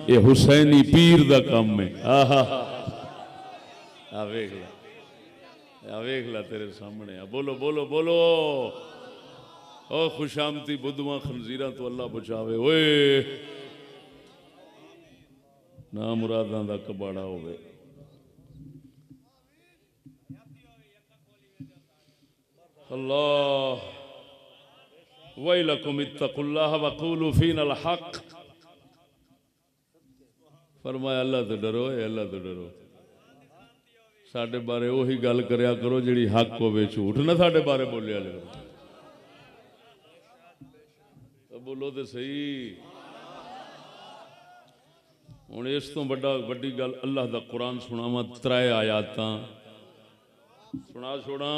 Speaker 1: ये हुसैनी पीर दा काम है। आ वेख ला तेरे सामने। बोलो बोलो बोलो। ओ खुशामती बुद्धवा खंजीरा तो अल्लाह बचावे ओए, ना मुरादां दा कबाड़ा होवे। अल्लाह वैलकुम इत्तकुल्लाह वक़ूलू फ़ीनल हक़। फरमाया अल्लाह तो डरो, अल्लाह तो डरो। साडे बारे वही गल करया करो जिहड़ी हक होवे, झूठ ना साडे बारे बोलिया करो। बोलो तो सही। हुण इस तो वड्डी गल अल्लाह दा कुरान सुनावा। 3 आयातां सुना छोड़ा।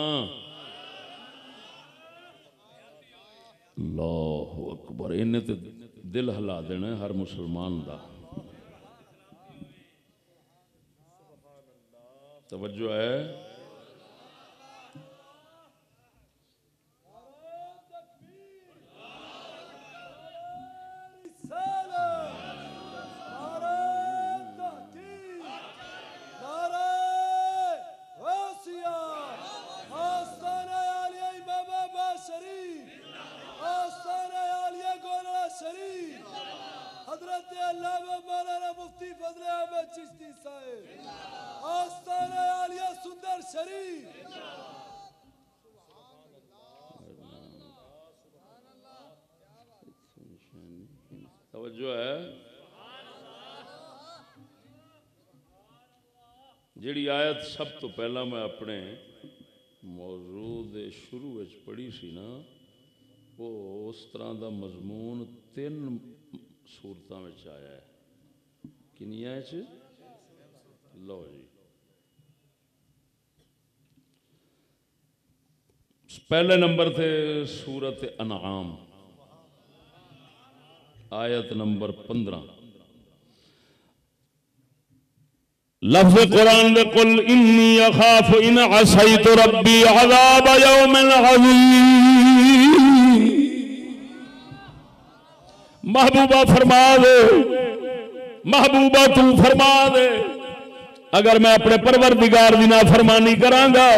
Speaker 1: अल्लाहु अकबर। इन्हें तो दिल हिला देना हर मुसलमान दा। तवज्जो है। तवज्जो है। जिहड़ी आयत सब तो पहला मैं अपने मौजू दे शुरू विच पढ़ी सी ना, वो उस तरह का मजमून 3 सूरतां विच आया है। किनियां च? लो जी, पहले नंबर थे सूरत अनआम आयत नंबर 15। लफ्ज़ कुरान में कुल इन्नी अखाफ इन असैतु रब्बी अज़ाब यौमिन अज़ीम। महबूबा फरमा दे, महबूबा तू फरमा दे, अगर मैं अपने परवरदिगार दी नाफरमानी करांगा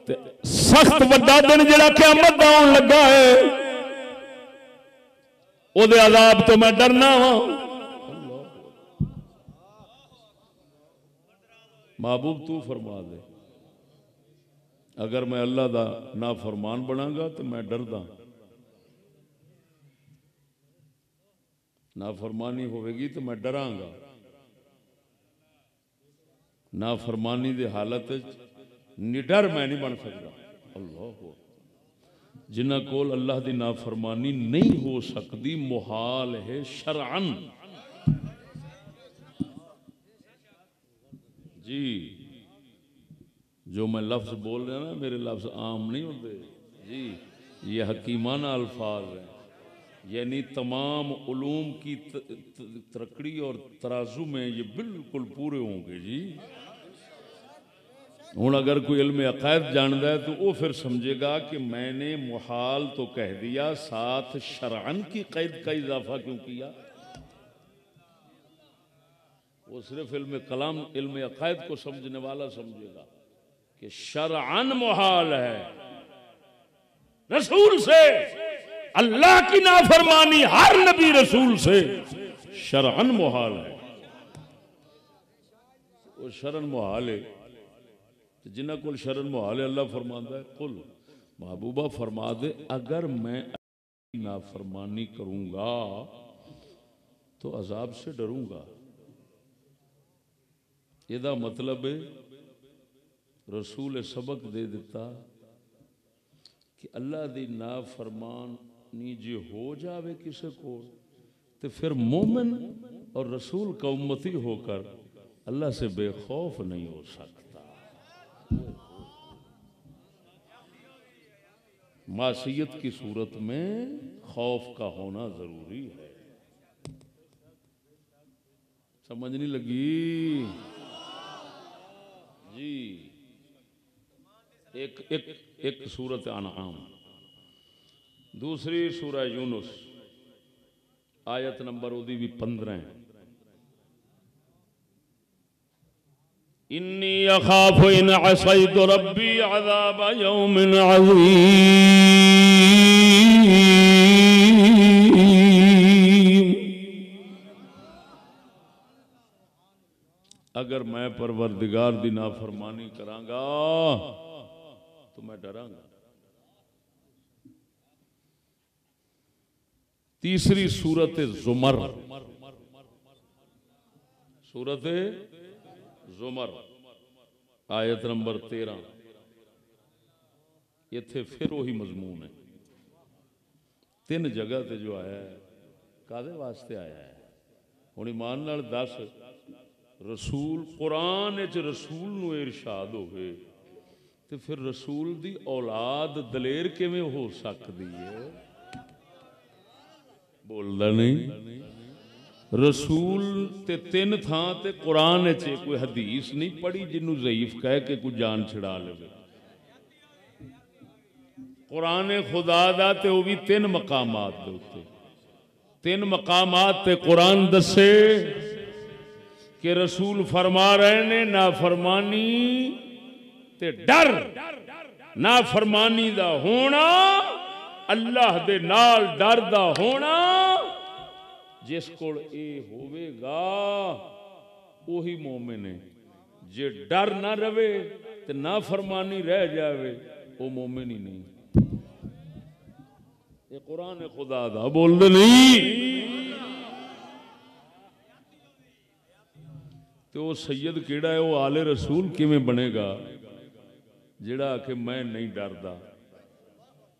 Speaker 1: ते सख्त वड्डा दिन जिहड़ा क़यामत दा आउण लगा है ओदे अज़ाब तो मैं डरना वा। महबूब तू फरमा दे, अगर मैं अल्लाह दा नाफरमान बनांगा तो मैं डरदा। नाफरमानी होगी तो मैं डरांगा। नाफरमानी दी हालत निडर मैं नहीं बन सकता। अल्लाह, जिन्हां कोल अल्लाह दी नाफरमानी नहीं हो सकती, मुहाल है शरअन। जी, जो मैं लफ्ज बोल रहा ना, मेरे लफ्ज आम नहीं होते जी, ये हकीमाना अल्फाज हैं। यानी तमाम उलूम की तरक्की और तराजू में ये बिल्कुल पूरे होंगे जी। हूँ अगर कोई इल्म अकायद जानता है तो वो फिर समझेगा कि मैंने मुहाल तो कह दिया, साथ शरअन की कैद का इजाफा क्यों किया। वो सिर्फ इल्म कलाम इल्म अकायद को समझने वाला समझेगा कि शरअन मुहाल है, रसूल से अल्लाह की नाफरमानी हर नबी रसूल से शरअन मुहाल है। वो शरअन मुहाल है, जिन्हें कुल शरण मुहाल अल्लाह फरमाता है कुल महबूबा फरमा दे अगर मैं नाफरमानी करूंगा तो अजाब से डरूंगा। यदा मतलब है रसूल सबक दे दिता कि अल्लाह दी नाफरमानी जो हो जावे किसी को तो फिर मोमिन और रसूल का उम्मती होकर अल्लाह से बेखौफ नहीं हो सकता। मासियत की सूरत में खौफ का होना जरूरी है। समझ नहीं लगी जी। एक सूरत अनआम, दूसरी सूरह यूनुस आयत नंबर ओदी भी 15 है। इन्नी अखाफु इन असैतु रब्बी अज़ाब यौमिन अज़ीम। अगर मैं परवरदिगार दी नाफरमानी करांगा तो मैं डरांगा। तीसरी सूरत जुमर, सूरत जुमर आयत नंबर 13। इत्थे फिर वही मजमून है, 3 जगह ते जो आया है कादे वास्ते आया है। हुण ईमान नाल दस, रसूल कुरान च रसूल नूं इरशाद होवे ते फिर रसूल दी औलाद दलेर किवें हो सकदी है। बोलदा नहीं। रसूल ते 3 थां ते कुरान च कोई हदीस नहीं पढ़ी जिन्हों ज़ईफ कह के कोई जान छिड़ा ले। कुरान खुदा दा ते वो भी 3 मकामात दे उत्ते, 3 मकामात ते कुरान दसे कि रसूल फरमा रहे ने नाफरमानी ते डर, नाफरमानी दा होना, अल्लाह दे नाल डर दा होना। जिस कोल ए होवेगा वही मोमिन है। जे डर ना रवे ते नाफरमानी रह जावे वो मोमिन ही नहीं। ये कुरान खुदा दा बोलदे नहीं। तो वो सैयद केड़ा है, वो आले रसूल किवें बनेगा जेड़ा आखे मैं नहीं डरदा,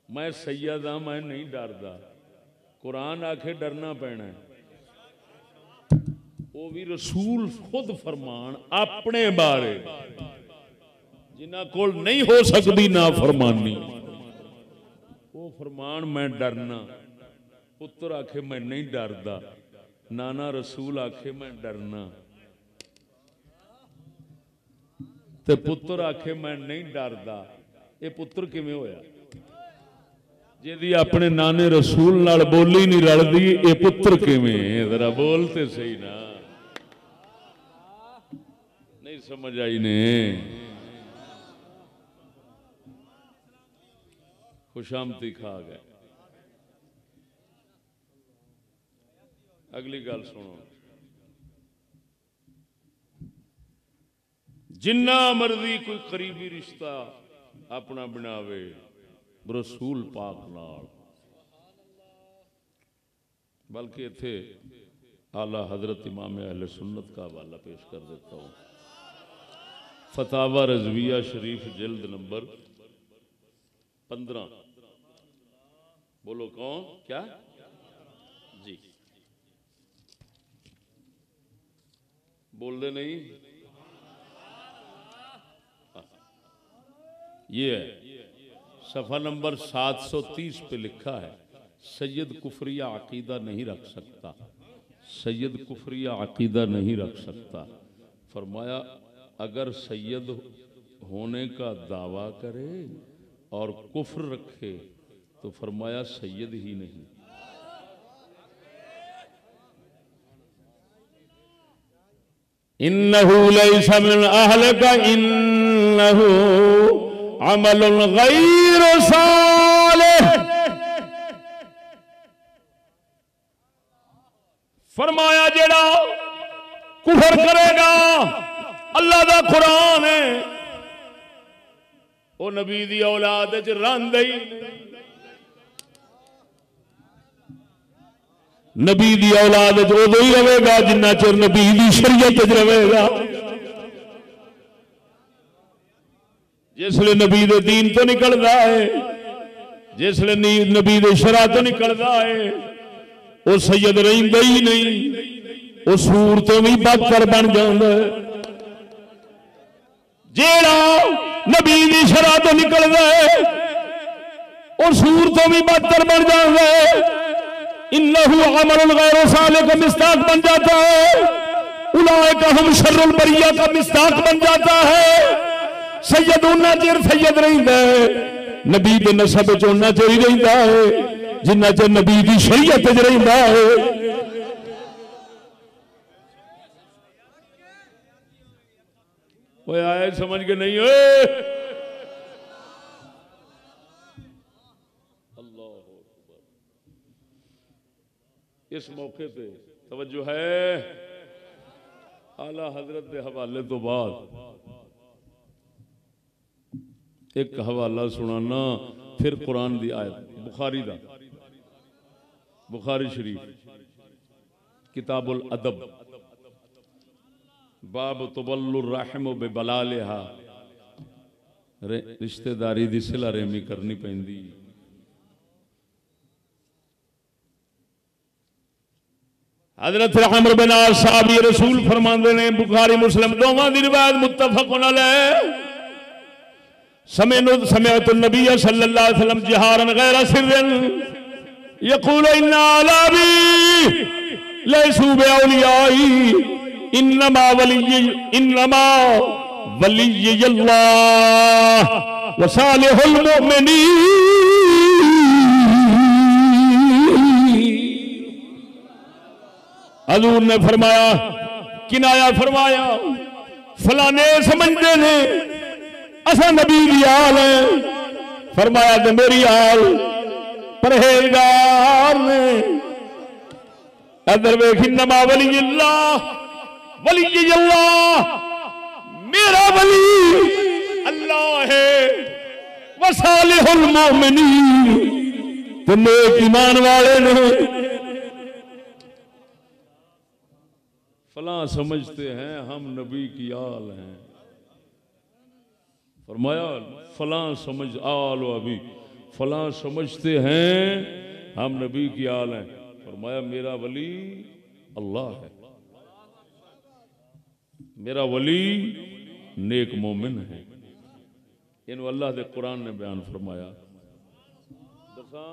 Speaker 1: मैं सैयद हाँ मैं नहीं डरदा। कुरान आखे डरना पैना है। वो भी रसूल खुद फरमान अपने बारे जिन्हां कोल नहीं हो सकती ना फरमानी, वो फरमान मैं डरना। पुत्र आखे मैं नहीं डरदा, नाना रसूल आखे मैं डरना, ते पुत्र आखे मैं नहीं डरदा। ये पुत्र किवें होया जिहदी अपने नाने रसूल नाल बोली नहीं रलदी। ये पुत्र किवें, जरा बोलते सही ना, नहीं समझ आई ने। खुशामती खा गए। अगली गल सुनो, जिन्ना मर्जी कोई करीबी रिश्ता अपना बनावे रसूल पाक नाल, बल्कि इत्थे आला हजरत इमाम अहले सुन्नत का हवाला पेश कर देता हूँ। फतावा रजविया शरीफ जिल्द नंबर 15। बोलो कौन क्या जी, बोल दे नहीं। ये है सफ़ा नंबर 730 पे लिखा है, सैयद कुफरिया अकीदा नहीं रख सकता, सैयद कुफरिया अकीदा नहीं रख सकता। फरमाया अगर सैयद होने का दावा करे और कुफ्र रखे तो फरमाया सैयद ही नहीं। इन्नहु लैसा मिन अहलिका इन्नहु अमलुन गैर सालिह। फरमाया जेड़ा कुफर करेगा, अल्लाह दा कुरान है वो नबी दी औलाद च रहिंदा ही, नबी दी औलाद च उदों ही रहेगा जिन्ना चिर नबी दी शरीयत च रहेगा। जिसले नबी दे दीन तो निकलदा है, जिसले नबी दे शरा तो निकलदा है, वो सैयद रहिंदा ही नहीं, वो सूर तो भी बदतर बन जाता है। जेड़ा नबी दी शरा तो निकलदा है और सूर तो भी बदतर बन जाता है। इन्नहु अमरुन गैर सालिह का मिस्ताक बन जाता है, उलाइका हम शर्रुल बरिया का मिस्ताक बन जाता है। सैयद उन्ना चिर सैयद रहिंदा है, नबी दे नसब च उन्ना चिर ही रहिंदा है जिन्ना चिर नबी दी शरीयत च रहिंदा है। ओए आए समझ के नहीं ओए अल्लाह। इस मौके पे तवज्जो है, आला हजरत के हवाले तो बाद एक हवाला सुनाना, फिर कुरान दी आयत बुखारी दा, बुखारी शरीफ किताबुल अदब, बाब तुबल्लुर रहम बेबलालिहा, रिश्तेदारी दी सिला रेमी करनी पैंदी। हजरत अमर बिन आस साहबी रसूल फरमाते ने, बुखारी मुस्लिम दोवां दी रिवायत मुत्तफकुन अलैह, समिअतु नबी सल्लल्लाहु अलैहि वसल्लम जिहारन गैर सिर्रन यक़ूल इन्ना अलाबी लैसू बिऔलियाई इन्नमा वलिय्युल्लाह व सालिहुल मुमिनीन। हजूर ने फरमाया, किनाया फरमाया, फलाने समझते ने असा नबी दी आल है, फरमाया तो मेरी आल परहेजगार ने। अदर वेख इन्नमा वलिय्युल्लाह, वलिय्युल्लाह मेरा वली अल्लाह है, व सालिहुल मुमिनीन तो नेक ईमान वाले ने। फलां समझते हैं हम नबी की आल हैं, फरमाया फलां समझ आल अभी फलां समझते हैं हम नबी की आल हैं, फरमाया मेरा वली अल्लाह है, मेरा वली नेक मोमिन है। इन अल्लाह के कुरान ने बयान फरमाया। दसा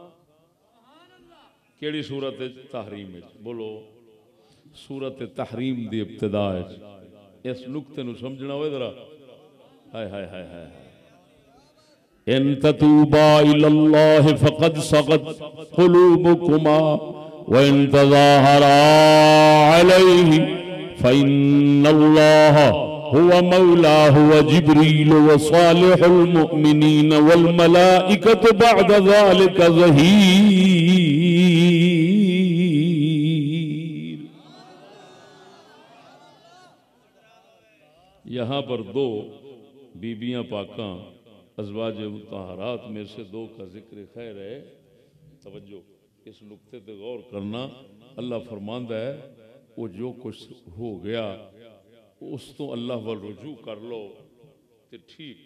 Speaker 1: केड़ी सूरत तहरीम है, बोलो सूरत तहरीम दी इब्तिदा है। इस नुक्ते नु समझना हो जरा। हाय हाय हाय हाय। इन ततूबा इलल्लाहि फक़द सग़त क़ुलूबुकुमा व इन तज़ाहरा अलैहि फ़इन्नल्लाह हुवा मौलाहु व जिब्रील व सालिहुल मुमिनीन वल मलाइकतु बअद ज़ालिका ज़हीर। यहाँ पर दो बीबियां पाका अज़वाज मुतहरात में से दो का जिक्र खैर है। तवज्जो इस नुक्ते पे गौर करना। अल्लाह फरमांदा है वो जो कुछ हो गया उस तो अल्लाह वल रुजू कर लो तो ठीक।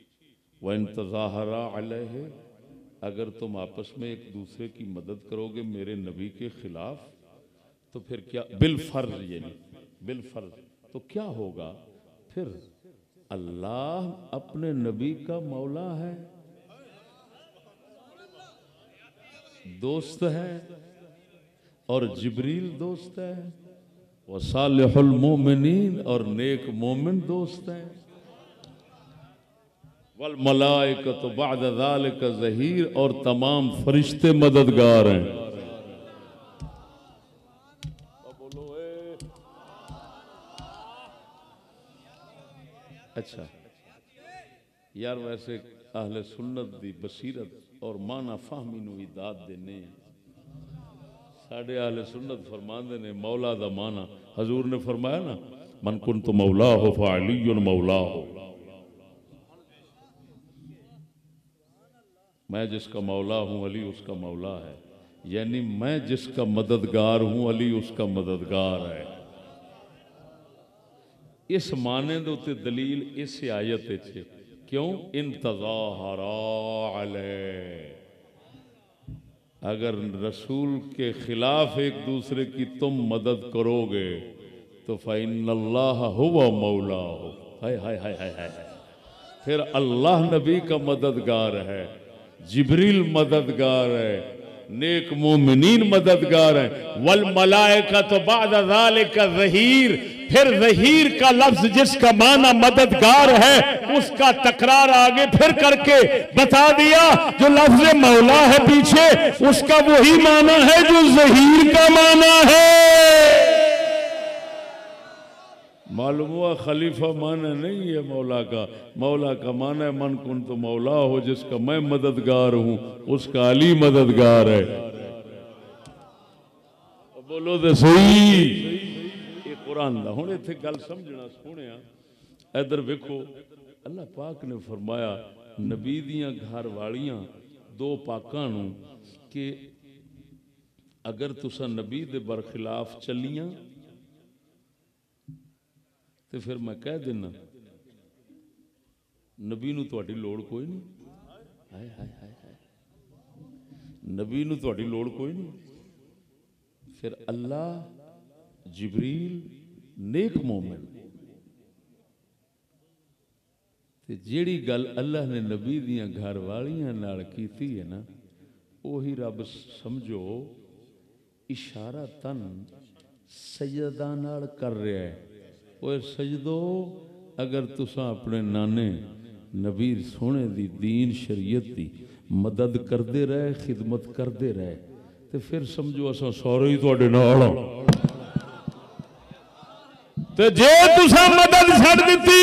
Speaker 1: व इन तज़ाहरा अलैहि, अगर तुम आपस में एक दूसरे की मदद करोगे मेरे नबी के खिलाफ तो फिर क्या, बिल फर्ज, यानी बिल फर्ज, तो क्या होगा फिर? अल्लाह अपने नबी का मौला है। दोस्त है और जिब्रील दोस्त है, व सालिहुल मोमिनीन और नेक मोमिन दोस्त है, वल मलाइकतु बअद ज़ालिका ज़हीर और तमाम फरिश्ते मददगार हैं। अच्छा यार, वैसे अहले सुन्नत दी बसीरत और माना फाहमी नूं दाद देने साढ़े अहले सुन्नत फरमांदे ने मौला दा माना हजूर ने फरमाया ना, मन कुन्तु मौला हो फ़अलियुन मौला हो, मैं जिसका मौला हूँ अली उसका मौला है, यानी मैं जिसका मददगार हूँ अली उसका मददगार है। इस माने दे उत्ते दलील इस आयत है, क्यों इंतज़ाहरा अलैह, अगर रसूल के खिलाफ एक दूसरे की तुम मदद करोगे तो फ़इन्नल्लाह हुवा मौला हो, हाय हाय हाय हाय हाय, फिर अल्लाह नबी का मददगार है, जिब्रील मददगार है, नेक मोमिनीन मददगार है, वल मलाइकतु बअद ज़ालिका ज़हीर, फिर ज़हीर का लफ्ज जिसका माना मददगार है उसका तकरार आगे फिर करके बता दिया, जो लफ्ज मौला है पीछे उसका वही माना है जो ज़हीर का माना है। मालूम हुआ खलीफा माना नहीं है मौला का, मौला का माना है मन कुन तो मौला हो, जिसका मैं मददगार हूं उसका अली मददगार है। बोलो तो सही, ये कुरान दा हुण इत्थे गल समझना सुनिया, इधर वेखो अल्लाह पाक ने फरमाया नबी दियां घर वालियां दो पाकां नूं कि अगर तुसा नबी दे बरखिलाफ चलियां तो फिर मैं कह देना नबी नूं तुहाडी लोड़ कोई नहीं, हाय हाय हाय हाय, नबी नूं तुहाडी लोड़ कोई नहीं। फिर अल्लाह जिब्रील नेक मोमिन, ते जेड़ी गल अल्लाह ने नबी दियां घर वालियां नाल कीती है ना, ओही रब समझो इशारा तन सजदा नाल कर रहा है। ओए सजदो, अगर तुसा अपने नाने नबी सोने दी दीन शरीयत दी मदद करते रहे, खिदमत करते रहे, तो फिर समझो असा सारे ही तुहाडे नाल हां। ते जे तुसा मदद छड़ दिती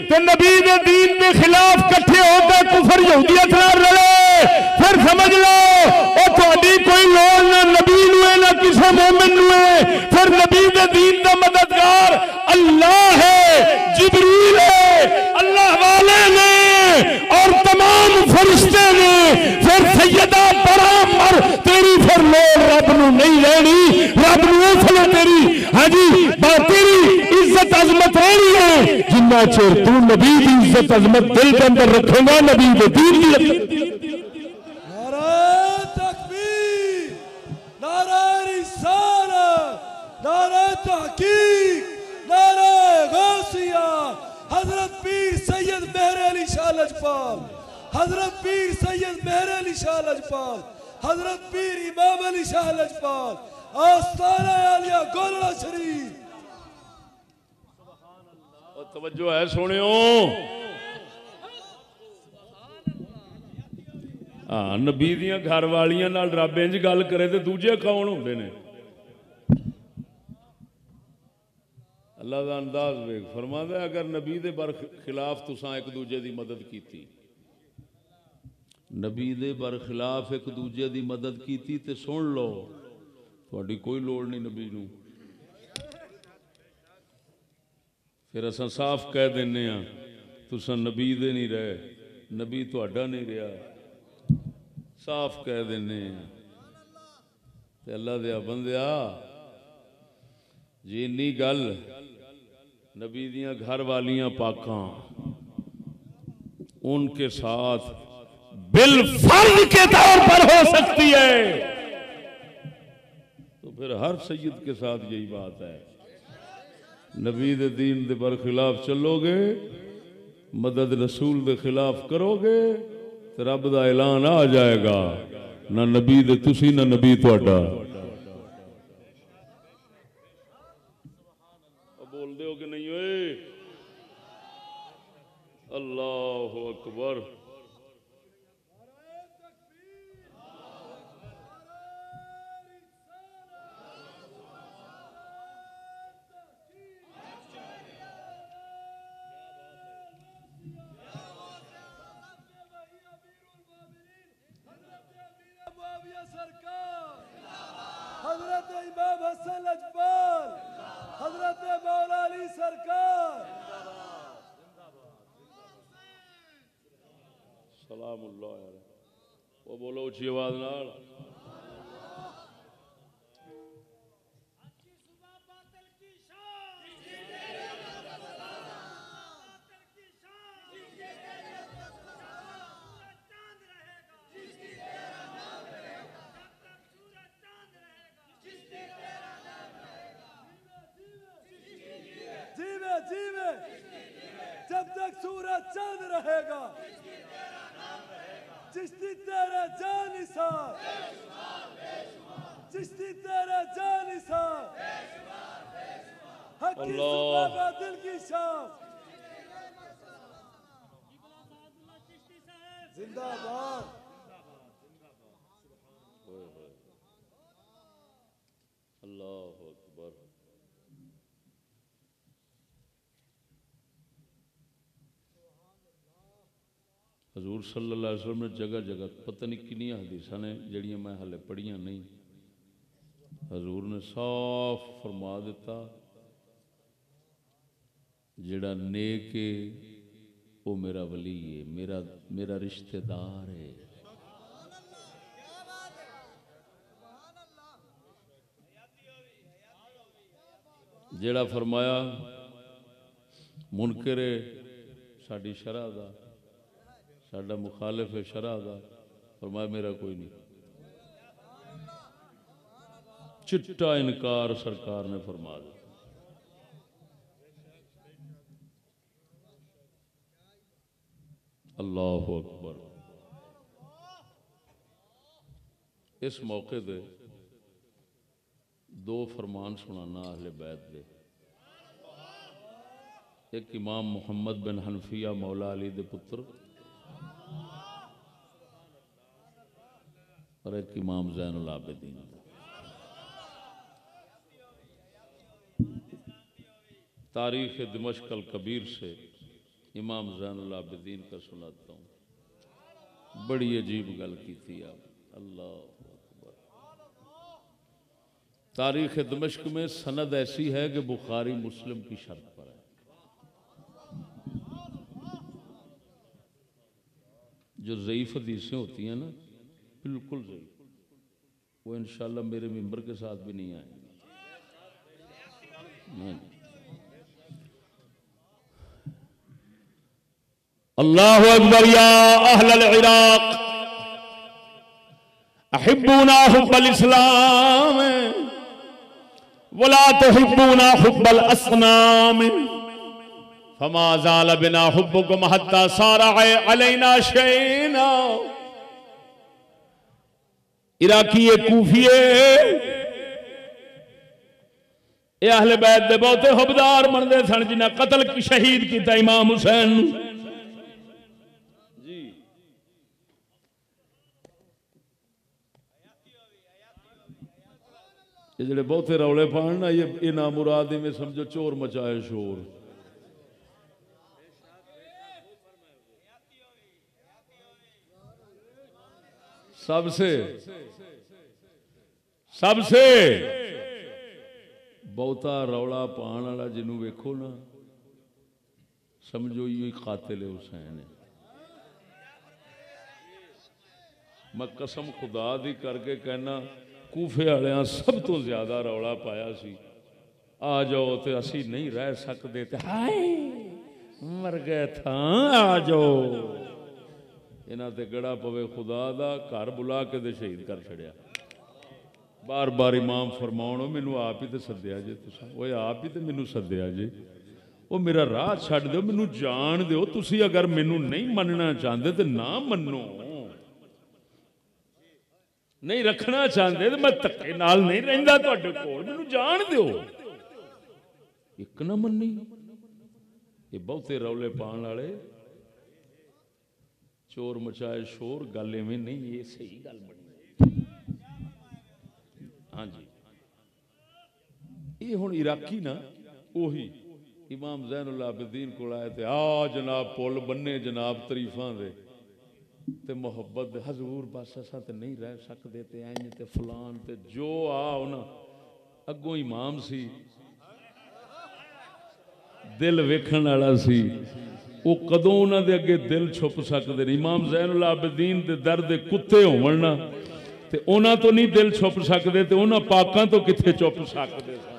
Speaker 1: ते नबी दे दीन के खिलाफ कट्ठे होकर कुफर यहूदियत नाल रले, फिर समझ लो ओ तुहाडी कोई लोड़ ना नबी नूं है ना किसी मोमिन नूं है, फिर नबी दे दीन दा मददगार अल्लाह है, जिब्रील है, अल्लाह वाले ने और तमाम फरिश्ते ने, फिर सैयदा बराबर तेरी फिर लोड़ रब नूं नहीं रहनी, रब नूं उसले तेरी हाँ जी तेरी इज्जत अजमत रहनी है जिन्ना चेर तू नबी की इज्जत अजमत दिल के अंदर रखेगा, नबी के दीन की।
Speaker 2: नारे तकबीर, नारे रिसालत, नारे तहकीक, नारे गौसिया, हजरत पीर सैयद मेहर अली शाह लजपाल, हजरत पीर सैयद मेहर अली शाह लजपाल, हजरत पीर इमाम अली शाह लजपाल, आस्ताना आलिया गोलड़ा शरीफ।
Speaker 1: और तवज्जो है सुनियो, हाँ नबी दियां घर वालियां नाल रब इंज गल करे तो दूजे कौन होंदे ने? अल्लाह दा अंदाज वेख, फरमांदा अगर नबी दे बरखिलाफ तुसां एक दूजे दी मदद कीती, नबी दे बरखिलाफ एक दूजे दी मदद कीती ते सुन लो तुहाडी कोई लोड़ नहीं नबी नूं। फिर असां साफ कह दिन्ने आ तुसां नबी दे नहीं रहे, नबी तुहाडा नहीं रहा, साफ कह दिन्ने आ। ते अल्लाह दे बंदिया जी इन्नी गल नबी दियां घर वालियां पाकां उनके साथ बिल फर्ज के तौर पर हो सकती है, तो फिर हर सैयद के साथ यही बात है। नबी दे दीन दे बरखिलाफ चलोगे, मदद रसूल दे खिलाफ करोगे तो रब दा ऐलान आ जाएगा, ना नबी दे तुसी ना नबी तुहाडा। बोल दे हो कि नहीं ओए? अल्लाहु अकबर।
Speaker 2: हजरत इमाम हसन लजपाल, हजरत मौला अली सरकार,
Speaker 1: सलामुल्लाह। वो बोलो ऊंची आवाज नाल।
Speaker 2: जीवे जीवे जब तक सूरज चांद रहेगा, चिश्ती तेरा जानिसार, चिश्ती तेरा जानिसार, हकी सुबह बादल की शाम, जिंदाबाद।
Speaker 1: अल्लाहु अकबर। हजूर सल्लल्लाहु अलैहि वसल्लम ने जगह जगह पता नहीं किनिया हदीसां ने जड़ियां मैं हाले पढ़ियां नहीं, हजूर ने साफ फरमा दिता जेड़ा नेक है वो मेरा वली है, मेरा रिश्तेदार है। जेड़ा फरमाया मुनकर साडी शरह दा, साडा मुखालिफ है शरह दा, फरमाया मेरा कोई नहीं। चिट्टा इनकार सरकार ने फरमा दिया। अल्लाहु अकबर। इस मौके दे दो फरमान सुनाना अहले बैत दे। एक इमाम मुहम्मद बिन हनफिया मौला अली दे पुत्र और एक इमाम ज़ैनुल आबिदीन। तारीख़ दिमश्क अल कबीर से इमाम ज़ैनुल आबिदीन का सुनाता हूँ। बड़ी अजीब गल की थी आप। अल्लाह अकबर। तारीख़ दिमश्क में सनद ऐसी है कि बुखारी मुस्लिम की शर्त पर है। जो ज़ईफ़ हदीसें होती हैं ना, बिल्कुल ज़ईफ़, वो इंशाअल्लाह मेरे मिंबर के साथ भी नहीं आएंगे। अल्लाहु अकबर। या अहलल इराक अहिब्बूना हुब्बल इस्लाम वला तुहिब्बूना हुब्बल असनाम फमा ज़ाल बिना हुब्बुकुम हत्ता सारा अलैना शैना। इराकी कूफिए ये अहले बैत दे बहुते हुबदार मनदे सन जिन्हें कतल की शहीद किया इमाम हुसैन। ये जड़े बहुते रौले पान ना, ये ना मुराद में समझो चोर मचाए शोर। सबसे बहुता रौला पान वाला जिन्हों वेखो ना, समझो ये कातिल हुसैन है। मैं कसम खुदा दी करके कहना, कूफे वालियां सब तो ज्यादा रौला पाया सी, आ जाओ तो असी नहीं रह सकते, हाय मर गए था, आ जाओ। इन्हां ते गड़ा पवे खुदा दा, घर बुला के दे शहीद कर छड़िया। बार बार इमाम फरमाउण, मैनू आप ही तो सद्या जे, वो आप ही तो मैनू सद्या जे, वो मेरा राह छड्ड दो, मैनू जान दो। तुसी अगर मैनू नहीं मनना चाहते तो ना मनो। नहीं रखना चाहते तो मैं धक्के नाल नहीं रहिंदा तुहाडे कोल, मैनूं जान दिओ। एक ना मन्नी, ये बहुते रौले पाउण वाले चोर मचाए शोर, गल इवें नहीं, ये सही गल बनी। हाँ जी, ये हुण इराकी ना उही इमाम ज़ैनुल आबिदीन कोल आए ते आ जनाब पुल बन्ने जनाब तरीफां दे ते मुहब्बत दे, हजूर बस असां ते नहीं रह सकदे ते इंज ते फलान ते जो आ उन्हां अगों इमाम सी, दिल वेखण वाला सी, वो कदों उन्हां दे अगे दिल छुप सकदे ने। इमाम ज़ैनुल आबिदीन दे दर दे कुत्ते होवण ना ते उन्हां तो नहीं दिल छुप सकदे ते उन्हां पाकां तो कित्थे छुप सकदे सन।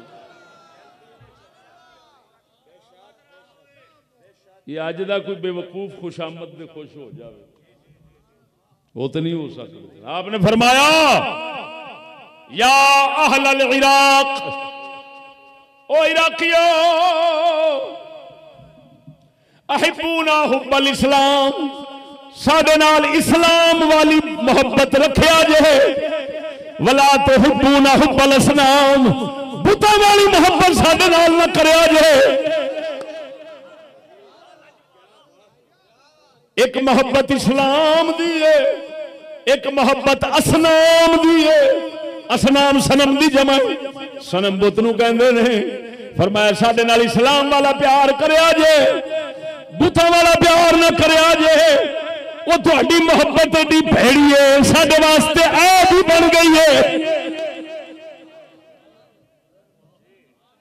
Speaker 1: ये अज दा कोई बेवकूफ खुशामद दे खुश हो जाए वो तो नहीं हो सकता। आपने फरमाया या अहलल इराक, ओ इराकियो अहिब्बूना हुब्बल इस्लाम, साडे नाल इस्लाम वाली मोहब्बत रखिया जे, वला तुहिब्बूना हुब्बल असनाम, बुता वाली मोहब्बत साडे नाल ना करया जे। एक मोहब्बत इस्लाम दी है, एक मोहब्बत असनाम दी है। असनाम सनम दी जमा, सनम बुत नूं कहंदे ने। फरमाया साडे नाल इस्लाम वाला प्यार करया जे, बुतां वाला प्यार ना करया जे। वो तुहाडी मोहब्बत एडी भैड़ी है, साडे वास्ते ऐब ही बन गई है।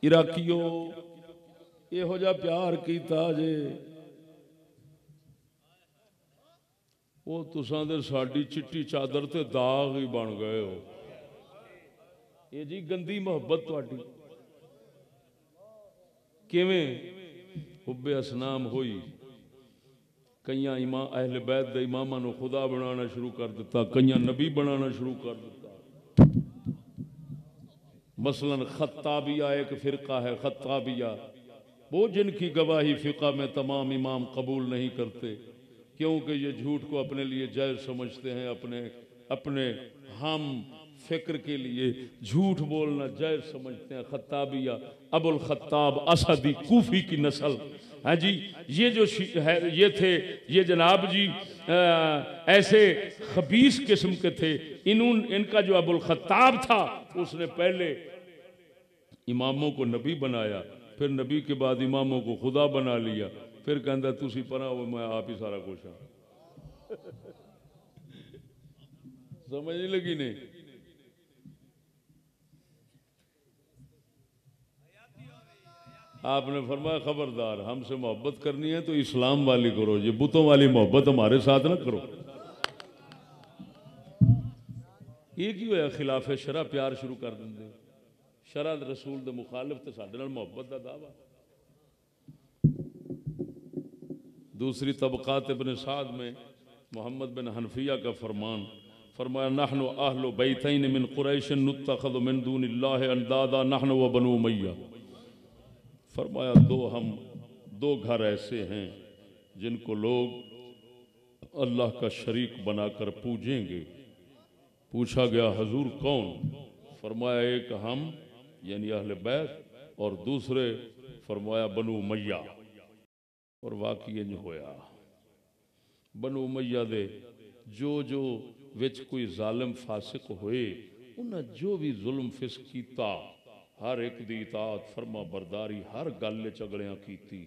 Speaker 1: इराकियो इहो जिहा प्यार कीता जे, वो तुसां दे साडी चिट्टी चादर ते दाग ही बन गए हो। ये जी गंदी मोहब्बत तुहाडी किवें हुब्बे असनाम होई। कईयां इमाम अहले बैत दे इमामां नूं खुदा बनाना शुरू कर दिता, कईयां नबी बनाना शुरू कर दिता। मसलन खत्ताबिया एक फिरका है, खत्ताबिया वो जिनकी गवाही फिका में तमाम इमाम कबूल नहीं करते, क्योंकि ये झूठ को अपने लिए जायज़ समझते हैं। अपने अपने हम फिक्र के लिए झूठ बोलना जायज़ समझते हैं। खत्ताबिया अबुल खत्ताब असदी कूफी की नस्ल है जी। ये जो है ये थे, ये जनाब जी ऐसे खबीस किस्म के थे। इनका जो अबुल खत्ताब था उसने पहले इमामों को नबी बनाया, फिर नबी के बाद इमामों को खुदा बना लिया, फिर कहता तुसी परा हो मैं आप ही सारा कुछ हाँ। समझ नहीं लगी नहीं? आपने फरमाया खबरदार, हमसे मोहब्बत करनी है तो इस्लाम वाली करो, ये बुतों वाली मोहब्बत हमारे साथ ना करो। ये की होया खिलाफ शरा प्यार शुरू कर देंगे। शरा रसूल दे मुखालिफ तो साडे नाल मोहब्बत का दावा। दूसरी तबकात इब्न साद में मोहम्मद बिन हनफिया का फरमान, फरमाया नहनु अहलु बैतैन मिन कुरैशिन नुत्तखज़ु मिन दूनिल्लाहि अंदादा नहनु व बनु उमय्या। फरमाया हम दो घर ऐसे हैं जिनको लोग अल्लाह का शरीक बनाकर पूजेंगे। पूछा गया हुजूर कौन? फरमाया एक हम यानी अहले बैत और दूसरे फरमाया बनु उमय्या। और वाकई इंज होया। बनु उमय्या दे जो जो विच कोई जालिम फासिक होए, उन्हें जो भी जुल्म फिस कीता, हर एक दी इताअत फरमा बरदारी, हर गल चगड़ियाँ कीती।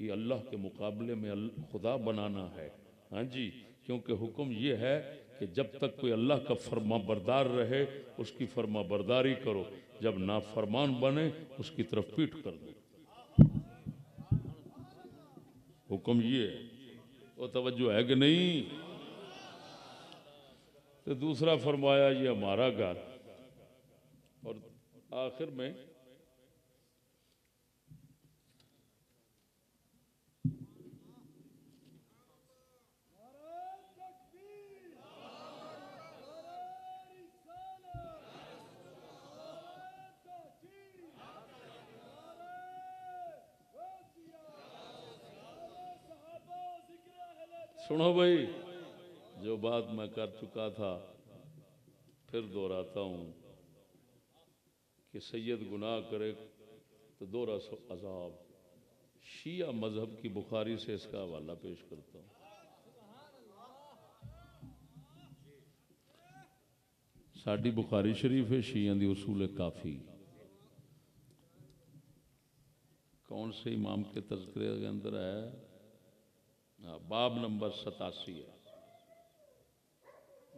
Speaker 1: ये अल्लाह के मुकाबले में खुदा बनाना है। हाँ जी, क्योंकि हुक्म ये है कि जब तक कोई अल्लाह का फरमा बरदार रहे उसकी फरमा बरदारी करो, जब नाफरमान बने उसकी तरफ पीठ कर दो। हुक्म ये है, वो तवज्जो है कि नहीं? तो दूसरा फरमाया ये हमारा घर। और आखिर में सुनो भाई, जो बात मैं कर चुका था फिर दोहराता हूँ कि सैयद गुनाह करे तो दोहरा अजाब। शिया मजहब की बुखारी से इसका हवाला पेश करता हूँ। साड़ी बुखारी शरीफ है, शिया दी उसूल काफ़ी। कौन से इमाम के तज़किरे के अंदर है? बाब नंबर 87 है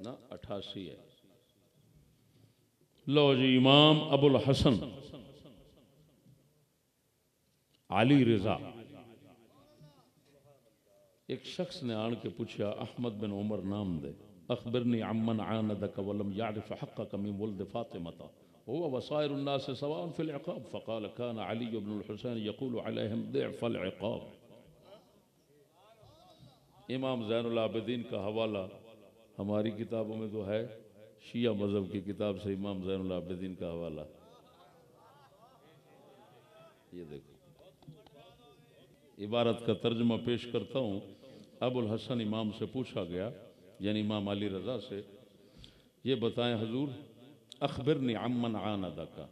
Speaker 1: ना, 88 है। लो जी, इमाम अबुल हसन अली रजा, एक शख्स ने आन के पूछा, अहमद बिन उमर नाम दे, अखबरनी अम्मन आनदक वलम यारिफ हक़्क़क मिन वल्द फातिमता हुवा वसाइर उन्नास सवाअन फिल इक़ाब फ़क़ाल कान अली इब्न अल हुसैन यक़ूलु अलैहिम दिअफ़ल इक़ाब। इमाम ज़ैनुल आबिदीन का हवाला हमारी किताबों में तो है, शिया मज़हब की किताब से इमाम ज़ैनुल आबिदीन का हवाला ये देखो। इबारत का तर्जुमा पेश करता हूँ। अबुल हसन इमाम से पूछा गया, यानी इमाम अली रज़ा से, ये बताएं हजूर, अखबिरनी अम्मन आनदका,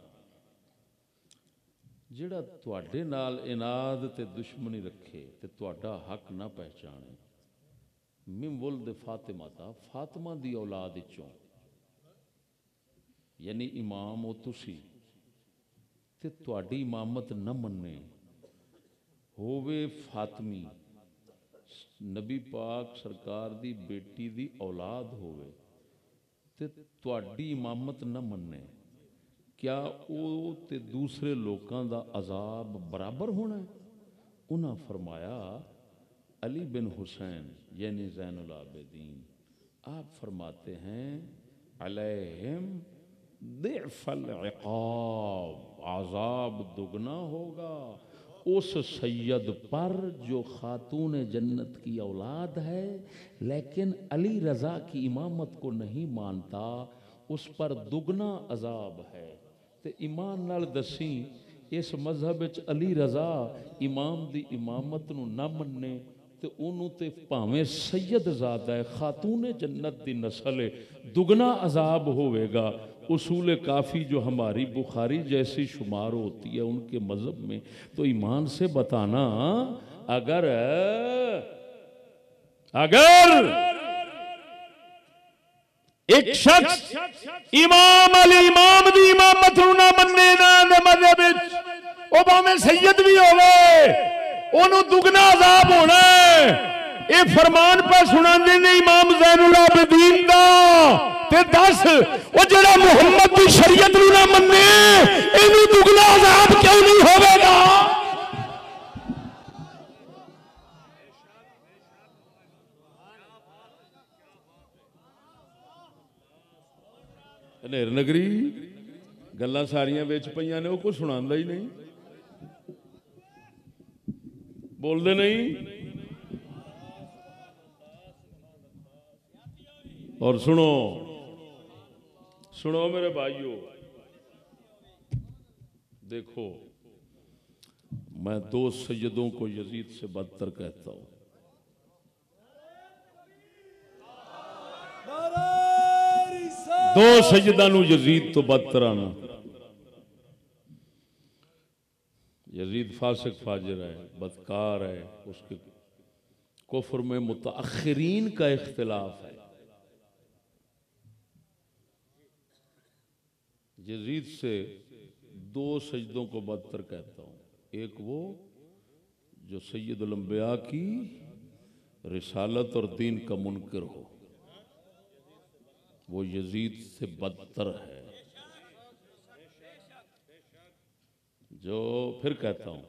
Speaker 1: जिहड़ा तुहाडे नाल इनाद ते दुश्मनी रखे ते तुहाडा हक ना पहचाने, मिन वुल्द फातिमा, फातिमा दी औलाद विचों, यानी इमाम हो तुसी ते तुहाडी इमामत न मन्ने, होवे फातमी, नबी पाक सरकार दी बेटी दी औलाद होवे ते तुहाडी इमामत न मन्ने, क्या वो ते दूसरे लोगों का अजाब बराबर होना है? उन्हें फरमाया अली बिन हुसैन यानी ज़ैनुल आबिदीन, आप फरमाते हैं अलैहिम दिअफ़ल इक़ाब, अजाब दुगना होगा उस सैयद पर जो खातून जन्नत की औलाद है लेकिन अली रज़ा की इमामत को नहीं मानता, उस पर दुगना अजाब है। ते ईमान नाल दसी, इस मजहब विच अली रज़ा इमाम दी इमामत नूं ना मन्ने ते उन्हों ते भावें सैयद ज़ादा है, खातून जन्नत दी नस्ल है, दुगना अजाब होवेगा। उसूल काफ़ी जो हमारी बुखारी जैसी शुमार होती है उनके मजहब में, तो ईमान से बताना, अगर एक शख्स इमाम अली इमाम दी इमामत नूं ना मन्ने ना मजहब विच, ओ भावें सैयद भी होवे, ओनू दुगना अजाब होना है। ये फरमान पर सुनांदे ने इमाम ज़ैनुल आबिदीन दा, ते दस वो जेड़ा मुहम्मद की शरीयत नूं ना मन्ने इनू दुगना अजाब क्यों नहीं होवेगा? नेर नगरी गल्लां सारियां विच पईयां ने, वो कुछ सुनांदा ही नहीं, बोलते नहीं। और सुनो सुनो मेरे भाइयों, देखो मैं दो सैयदों को यजीद से बदतर कहता हूं। दो सैयदा नू यजीद तो बदतर आना। यजीद फासिक फाजिर है, बदकार है, उसके कुफ्र में मुतअखिरीन का इख्तिलाफ है। यजीद से दो सजदों को बदतर कहता हूं। एक वो जो सैयदुल अंबिया की रिसालत और दीन का मुनकर हो, वो यजीद से बदतर है। जो फिर कहता हूं,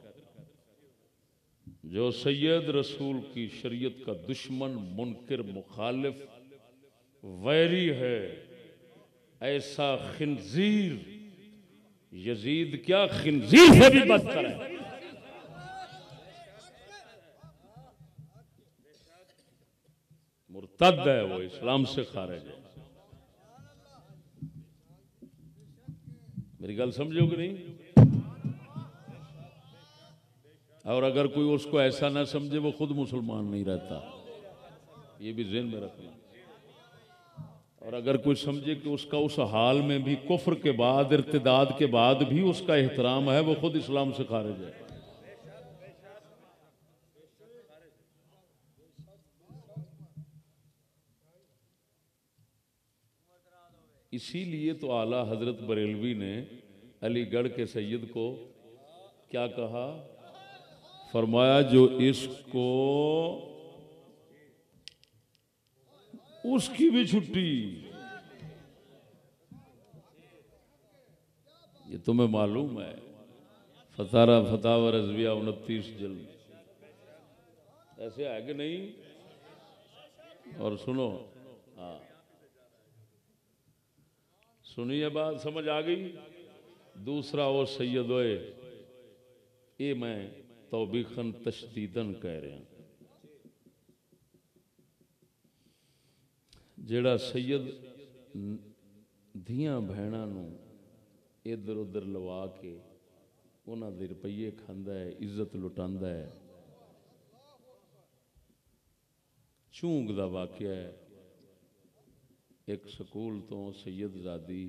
Speaker 1: जो सैयद रसूल की शरीयत का दुश्मन, मुनकिर, मुखालिफ, वैरी है, ऐसा खिंजीर, यजीद क्या खिंजीर से भी बदतर है। मुर्तद है, वो इस्लाम से खारिज है। मेरी गल समझो कि नहीं? और अगर कोई उसको ऐसा ना समझे, वो खुद मुसलमान नहीं रहता, ये भी ज़हन में रखना। और अगर कोई समझे कि उसका उस हाल में भी कुफ्र के बाद, इर्तिदाद के बाद भी उसका एहतराम है, वो खुद इस्लाम से खारिज है। इसीलिए तो आला हजरत बरेलवी ने अलीगढ़ के सैयद को क्या कहा, फरमाया जो इसको उसकी भी छुट्टी। ये तुम्हें मालूम है, फतारा फतावा रजविया 29 जल्द, ऐसे है कि नहीं? और सुनो, हाँ सुनिए, बात समझ आ गई। दूसरा वो सैयद होए, ये मैं तौबीखन तशदीदन कह रहा, जेड़ा सैयद धियां भैणां नूं इधर उधर लवा के उन्हां दे रुपये खांदा है, इज्जत लुटांदा है। झूंग दा वाकया है, एक स्कूल तो सैयदजादी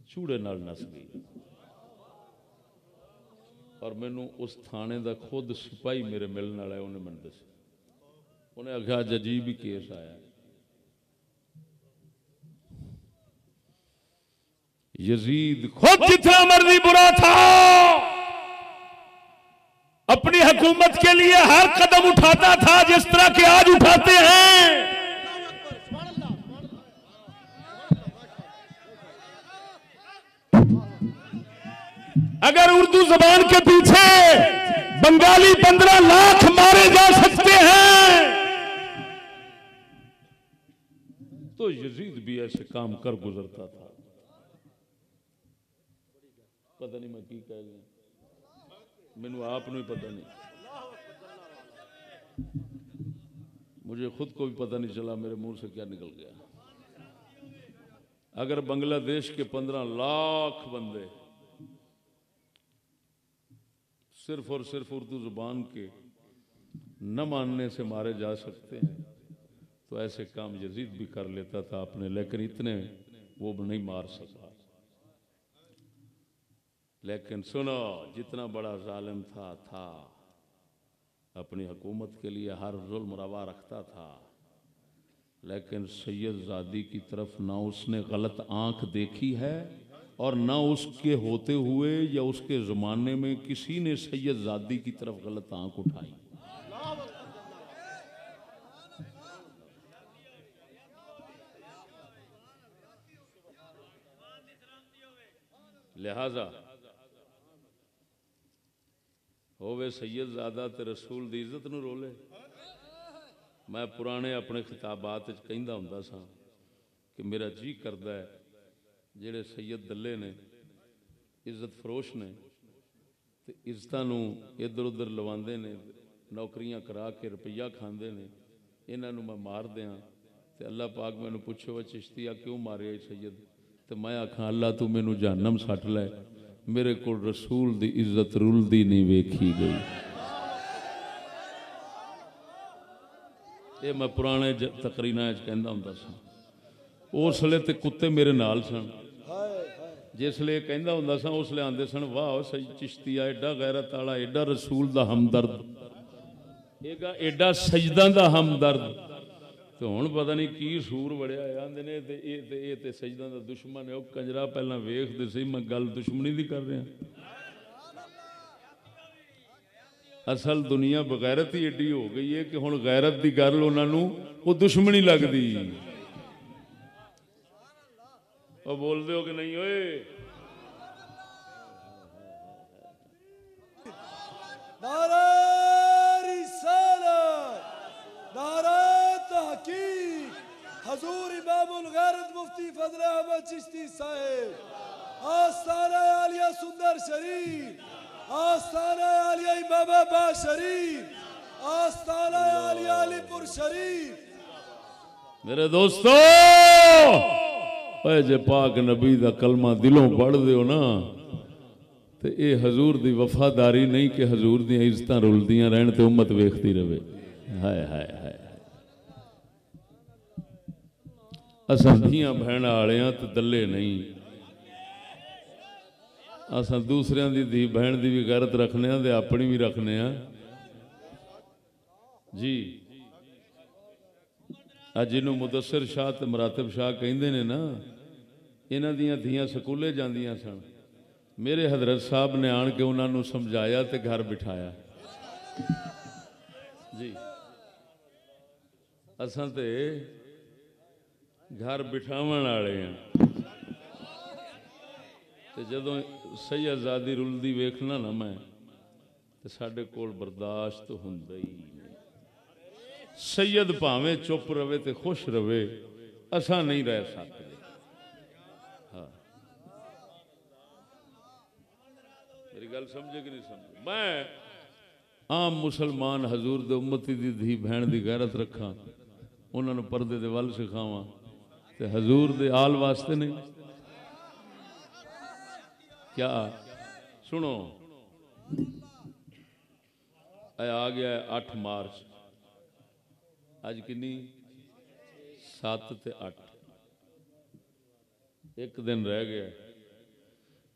Speaker 1: चूड़े नाल नस गई और मैनू उस थाने का खुद सिपाही मेरे मिलने वाला है, उन्हें मैंने दसा, उन्हें आख्या अज अजीब ही केस आया। यजीद खुद जितना मर्जी बुरा था, अपनी हुकूमत के लिए हर कदम उठाता था जिस तरह के आज उठाते हैं। अगर उर्दू जबान के पीछे बंगाली 15 लाख मारे जा सकते हैं तो यजीद भी ऐसे काम कर गुजरता था। पता नहीं मैं की कह गया, मैनू आप नहीं पता नहीं, मुझे खुद को भी पता नहीं चला मेरे मुंह से क्या निकल गया। अगर बांग्लादेश के 15 लाख बंदे सिर्फ और सिर्फ उर्दू जुबान के न मानने से मारे जा सकते हैं तो ऐसे काम यजीद भी कर लेता था अपने, लेकिन इतने वो नहीं मार सका। लेकिन सुनो, जितना बड़ा जालिम था अपनी हुकूमत के लिए हर जुल्म रवा रखता था, लेकिन सैयदजादी की तरफ ना उसने गलत आंख देखी है और ना उसके होते हुए या उसके ज़माने में किसी ने सैयदजादी की तरफ गलत आंख उठाई। लिहाजा होवे सैयदजादा ते रसूल दी इज्जत नूं रोले। मैं पुराने अपने खिताबात कहंदा हुंदा सा कि मेरा जी करदा है जेड़े सैयद दल्ले ने, इज्जत फरोश ने, तो इज्जतां नूं इधर उधर लवांदे ने, नौकरियां करा के रुपया खांदे ने, इन्हां नूं मैं मार दियां ते अल्लाह पाक मैनूं पुछो चिश्तिया क्यों मारे सैयद, तो मैं आखां अल्लाह तू मैनूं जहन्नम सट लै, मेरे को रसूल दी इज्जत रुलदी नहीं वेखी गई। ये मैं पुराने तकरीना कहंदा हुंदा सा। उसले तो कुत्ते मेरे नाल सन, जिसले कहंदा हुंदा सा उसले आंदे सन वाह सही चिश्तिया, एडा गैरत वाला, एडा रसूल दा हमदर्द, एडा सजदा दा हमदर्द। तो हुण पता नहीं की सूर बड़िया आंदे ने ते सजदा दा दुश्मन है। कंजरा पहला वेख दे सही, मैं गल दुश्मनी दी कर रहा। असल दुनिया बगैरत ही एडी हो गई है कि हुण गैरत दी गल उन्होंने वो दुश्मनी लगदी। और बोल दो कि नहीं ओए?
Speaker 2: नारा रिसालत, नारा तहकीक, हजूर इमामुल गैरत मुफ्ती फजल अहमद चिश्ती साहेब, आस्ताना आलिया सुंदर शरीफ, आस्ताना आलिया इमामाबाद शरीफ, आस्ताना आलिया अलीपुर शरीफ।
Speaker 1: मेरे दोस्तों, जे पाक नबी दा कलमा दिलों पढ़ दियो ना तो ये हजूर दी वफादारी नहीं कि हजूर दी इज्जत रुलदियां रहन ते उम्मत वेखती रहे। हाय हाय हाय। असां धियां भैन वाले हाँ तो दले नहीं। असां दूसरियां दी धी भैन की भी गैरत रखने ते अपनी भी रखने जी। अज जिन्हों मुदस्सिर शाह ते मरातब शाह कहते ने ना, इन्हां दियां धियां स्कूले जांदियां सन। मेरे हजरत साहब ने आन के उन्होंने समझाया ते घर बिठाया जी। असां ते घर बिठावन वाले हैं। ते जदों सैयदजादी रुलदी वेखना ना मैं, ते साडे कोल बर्दाश्त हुंदा ही नहीं। सैयद भावें चुप रवे ते खुश रवे, असां नहीं रह सकते। हाँ, मेरी गल समझे कि नहीं समझे? मैं आम मुसलमान हजूर दे उम्मती दी धी भैन दी गैरत रखा, उन्होंने पर्दे दे वल सिखावा, ते हजूर दे आल वास्ते नहीं। क्या सुनो, आ गया 8 मार्च, अज किन्नी 7 ते 8, एक दिन रह गया।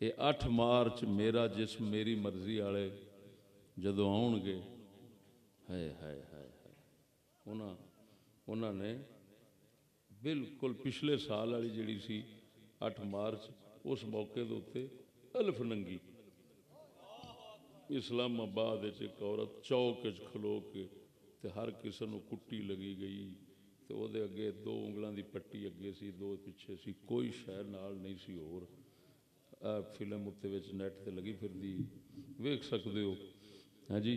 Speaker 1: ये 8 मार्च मेरा जिस्म मेरी मर्जी वाले जदों आउणगे, हाय हाय हाय हाय, उन्होंने बिल्कुल पिछले साल वाली जिहड़ी सी 8 मार्च, उस मौके के उत्ते अल्फ नंगी इस्लामाबाद एक औरत चौक खलो के ते हर किसी को कुट्टी लगी गई, तो वो अगे 2 उंगलों की पट्टी अगे सी, 2 पिछे सी, कोई शहर नाल नहीं सी। होर फिल्म उत्ते विच नैट ते लगी फिरदी, वेख सकते हो। हाँ जी,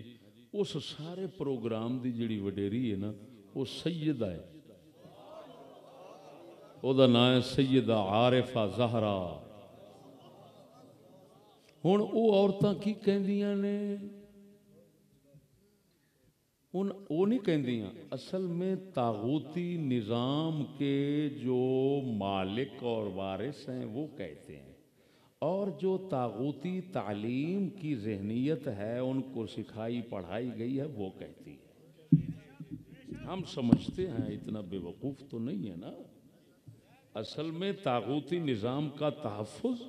Speaker 1: उस सारे प्रोग्राम की जिहड़ी वडेरी है ना, वो सैयदा है, ਉਹਦਾ नाम है सैयदा आरिफा ज़हरा। हुण वो औरतां की कहंदियां ने, वो नहीं कहंदियां, असल में तागूती निज़ाम के जो मालिक और वारिस हैं वो कहते हैं, और जो तागूती तालीम की जहनीत है उनको सिखाई पढ़ाई गई है वो कहती है। हम समझते हैं, इतना बेवकूफ़ तो नहीं है ना। असल में तागूती निज़ाम का तहफ़्फ़ुज़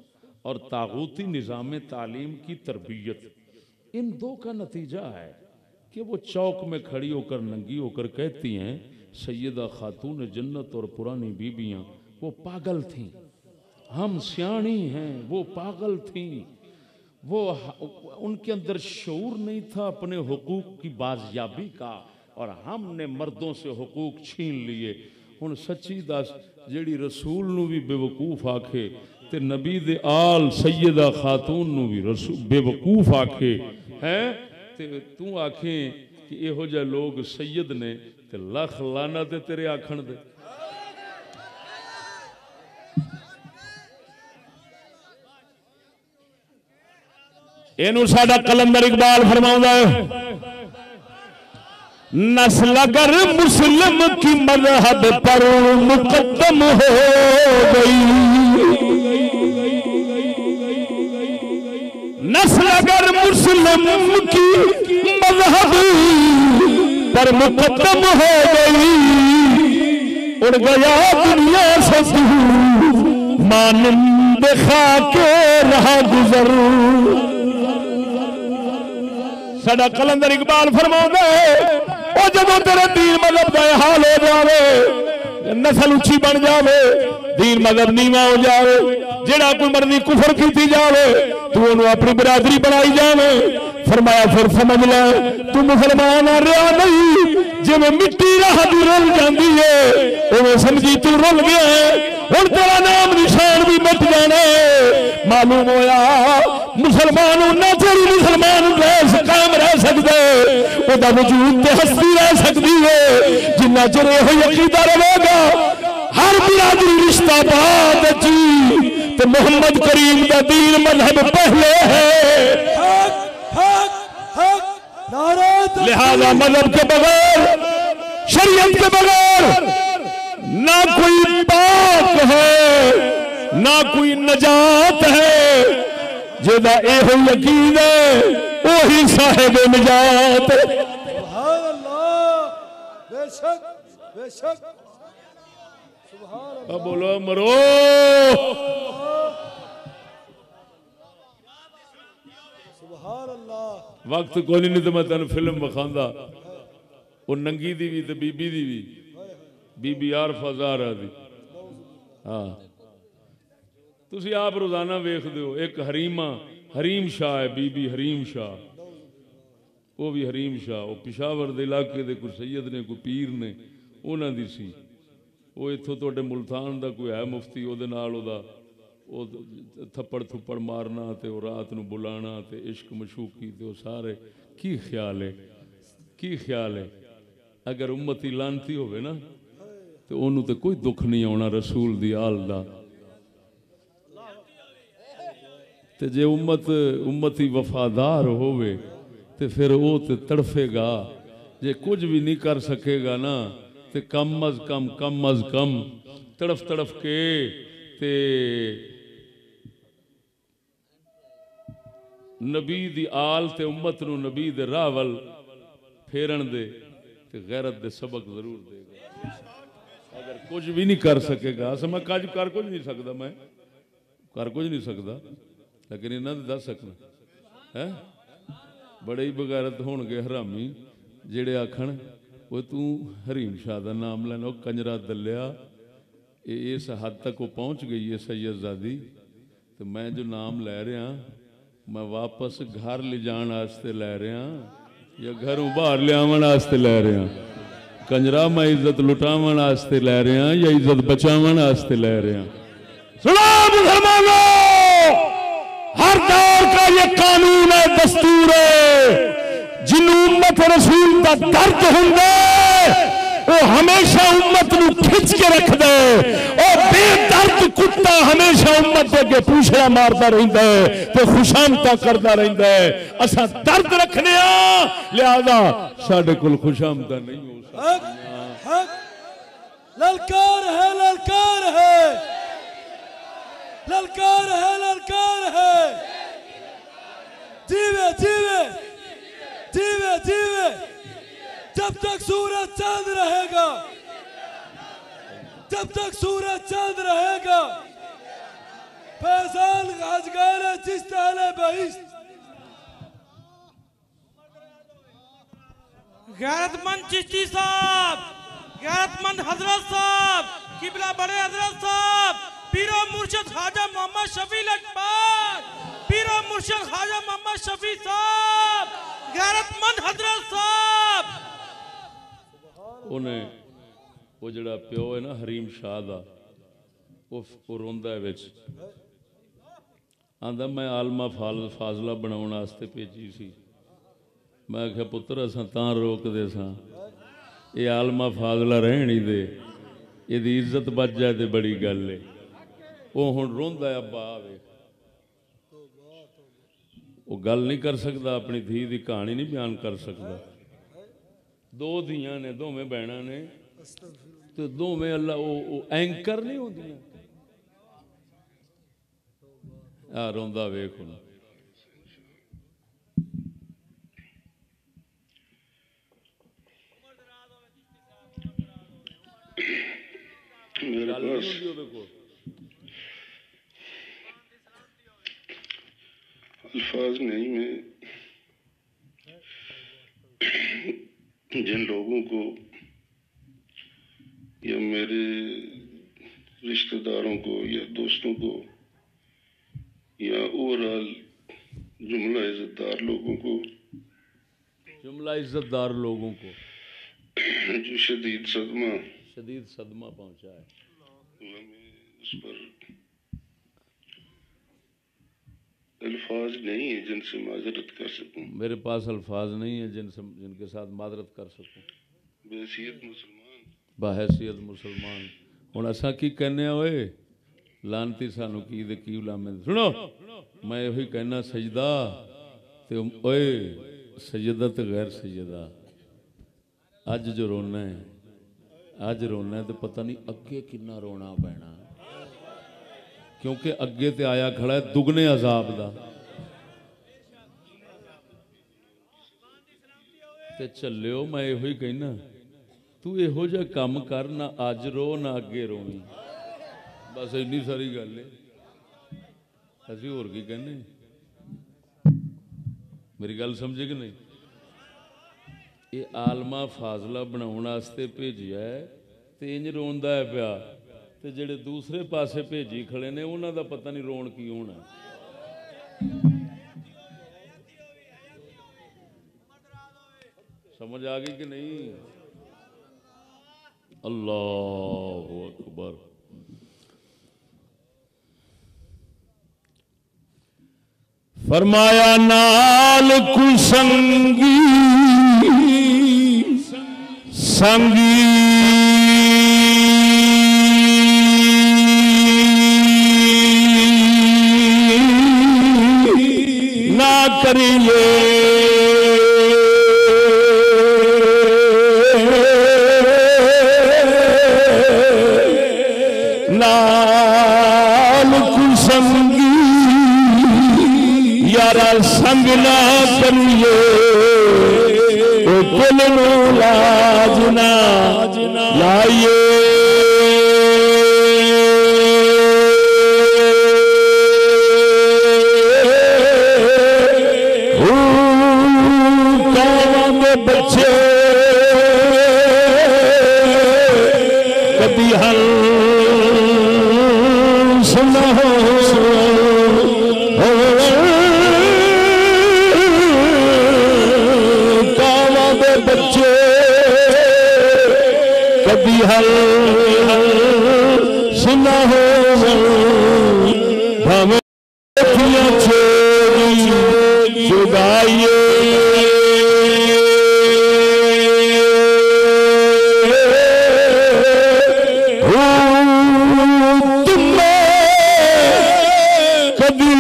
Speaker 1: और तागूती निज़ाम तालीम की तरबियत, इन दो का नतीजा है कि वो चौक में खड़ी होकर नंगी होकर कहती हैं, सैयदा खातून जन्नत और पुरानी बीबियाँ वो पागल थीं, हम सियाणी हैं, वो पागल थीं, वो उनके अंदर शऊर नहीं था अपने हुकूक की बाजियाबी का, और हमने मर्दों से हुकूक छीन लिए। हुण सच्ची दस, जिहड़ी रसूल नूं भी बेवकूफ़ आखे ते नबी दे आल सैयदा खातून नूं भी बेवकूफ़ आखे हैं, ते तू आखे कि इहो जिहे लोग सैयद ने, ते लख लानत तेरे आखण दे। इनू साडा कलंदर इकबाल फरमाउंदा है, नस्ल अगर मुस्लिम की मज़हब पर मुकद्दम हो गई, नस्ल अगर मुस्लिम की मज़हब पर मुकद्दम हो गई, उड़ गया दुनिया से मानिंद खाके रहा गुजर। साडा कलंदर इकबाल फरमाउंदा है, ओ जदों तेरे दीन मज़हब का हाल हो जावे, नस्ल उच्ची बन जावे, दीन मज़हब नीवा हो जावे, जेड़ा कोई मर्जी कुफर की जावे, तू उन्होंने अपनी बिरादरी बनाई जावे, फरमाया फिर समझ ले तू मुसलमान आ रहा नहीं, जिवें मिट्टी राह दी रुल जाती है उवें समझी तू रुल गया है, हुण तेरा नाम निशान भी मिट जाना है। मालूम होया मुसलमान उन्ना चेर मुसलमान कायम रह सकते, ओदा वजूद ते हस्ती रह सकती है जिन्ना चेर इहो अकीदा रहेगा हर बिरादरी रिश्ता बाद जी, तो मोहम्मद करीम का दीन मजहब पहले है। लिहाजा मजहब के बगैर, शरीयत के बगैर ना कोई पाक है ना कोई नजात है, जेदा एहो यकीन है वही साहिब निजात।
Speaker 2: सुभान अल्लाह, बेशक बेशक,
Speaker 1: अब बोलो मरो। वक्त कोई नहीं तो मैं तेन फिल्म विखांदा, वो नंगी दी भी ते बीबी दी भी, बीबी आरफ ज़ाहरा दी। हाँ तुसी आप रोजाना वेखदे हो, एक हरीमा हरीम शाह है, बीबी हरीम शाह, वो भी हरीम शाह, वो पिशावर दे इलाके दे कोई सैयद ने कोई पीर ने उन्हां दी सी। वो इत्थों तुहाडे मुल्तान दा कोई है मुफ्ती, ओहदे नाल ओहदा वो थप्पड़ थुप्पड़ मारना ते वो रात नूं बुलाना ते इश्क मशूकी ते वो सारे की ख्याल है, की ख्याल है। अगर उम्मती लानती होवे ना तो उन्होंने तो कोई दुख नहीं आना रसूल दी आल दा। ते जे उम्मती वफादार होवे ते फिर वो तो तड़फेगा। जे कुछ भी नहीं कर सकेगा ना तो कम अज कम तड़फ तड़फ के ते नबी दी आल ते उम्मत नू नबी दे राह वल फेरन दे ते गैरत दे सबक जरूर देगा। अगर कुछ भी नहीं कर सकेगा, मैं काज कर कुछ नहीं सकता, मैं कर कुछ नहीं सकता, लेकिन इन्हों ने दस सकना है। बड़े ही बगैरत होणगे हरामी जेड़े आखन वो तू हरीम शाह का नाम लेना, कंजरा दलिया इस हद तक वो पहुँच गई है सैयदजादी। तो मैं जो नाम लै रहा मैं वापस घर ले जाने वास्ते लै रहा या घरों बाहर लियावन वास्ते लै रहा। कंजरा मैं इज्जत लुटावन वास्ते लै रहा या इज्जत बचावन वास्ते लै रहा। सुनो मुसलमानों, हर दौर का ये कानून है, दस्तूर है। जिन उम्मत रसूल का दर्द होंगे वो हमेशा उम्मत नू खिंच के रख दे, और बेदर्द कुत्ता हमेशा उम्मत के अगे पूछड़ा मारता रहता है तो खुशामता करता रहता है। असा दर्द रखने लिहाजा साडे कोल खुशामता नहीं हो सकती।
Speaker 2: ललकार है, ललकार है, ललकार है, ललकार है। जीवे जीवे जीवे जीवे जब तक सूरज चांद रहेगा, जब तक सूरज चांद रहेगा। फैजान अजगार चिश्त अहले बहिश्त।
Speaker 3: गैरतमंद चिश्ती साहब, गैरतमंद हजरत साहब, किबला बड़े हजरत साहब, पीरो मुर्शिद ख्वाजा मोहम्मद शफी लजपाल, पीरो मुर्शिद ख्वाजा मोहम्मद शफी साहब, गैरतमंद हजरत साहब।
Speaker 1: उन्हें वो जड़ा प्यो है ना हरीम शाह दा, वो रोंदा है विच, आंदा मैं आलमा फाजला बनाने वास्ते भेजी सी। मैं आख्या पुत्र असां तां रोकदे सां, ये आलमा फाजला रहन ही दे, इहदी इज्जत बच जाए तो बड़ी गल है। वो हुण रोंदा है, अब्बा आवे, वो गल नहीं कर सकता, अपनी धी की कहानी नहीं बयान कर सकता। दो धियां ने, दोवें भैणां ने, तो दोवें अल्लाह वो एंकर नहीं होंदियां। आ रोंदा वेख हुण।
Speaker 4: मेरे पास अल्फाज नहीं, मैं जिन लोगों को या मेरे रिश्तेदारों को या दोस्तों को या ओवरऑल जुमला इज्जतदार लोगों को जो शदीद सदमा
Speaker 1: पहुंचा है,
Speaker 4: उस पर अल्फाज नहीं है जिनसे माजरत कर सकूं।
Speaker 1: मेरे पास अल्फाज नहीं है जिनके साथ माजरत कर सकूं। बहैसियत मुसलमान हुण असां की कहने ओए लानती सानू की दे की लामे। सुनो मैं यही कहना, सजदा ते ओए सजदा ते गैर सजदा, अज जो रोना है, अज रोना है तो पता नहीं अगे कितना रोना पैना, क्योंकि अगे ते आया खड़ा है दुगने अजाब दा। ते चलियो मैं यही कहना तू इहो जिहा काम कर ना अज रो ना अगे रोवी बस इन्नी सारी गल है असीं होर की कहने मेरी गल समझे कि नहीं ये आलमा फाजला बनाउण वास्ते भेजिया है ते इंज रोंदा है पिया ते जिहड़े दूसरे पासे भेजी खड़े ने उन्हां दा पता नहीं रोण की होना समझ आ गई कि नहीं अल्लाहु अकबर फरमाया नाल कुसंगी संगी ना करिए नाल कुसंगी यारा संग ना करिए कुल नू लाज ना लाइए कावां बच्चे कभी हल सुना बच्चे कभी हल सुना हो हमें छोड़ी जुदाइए कभी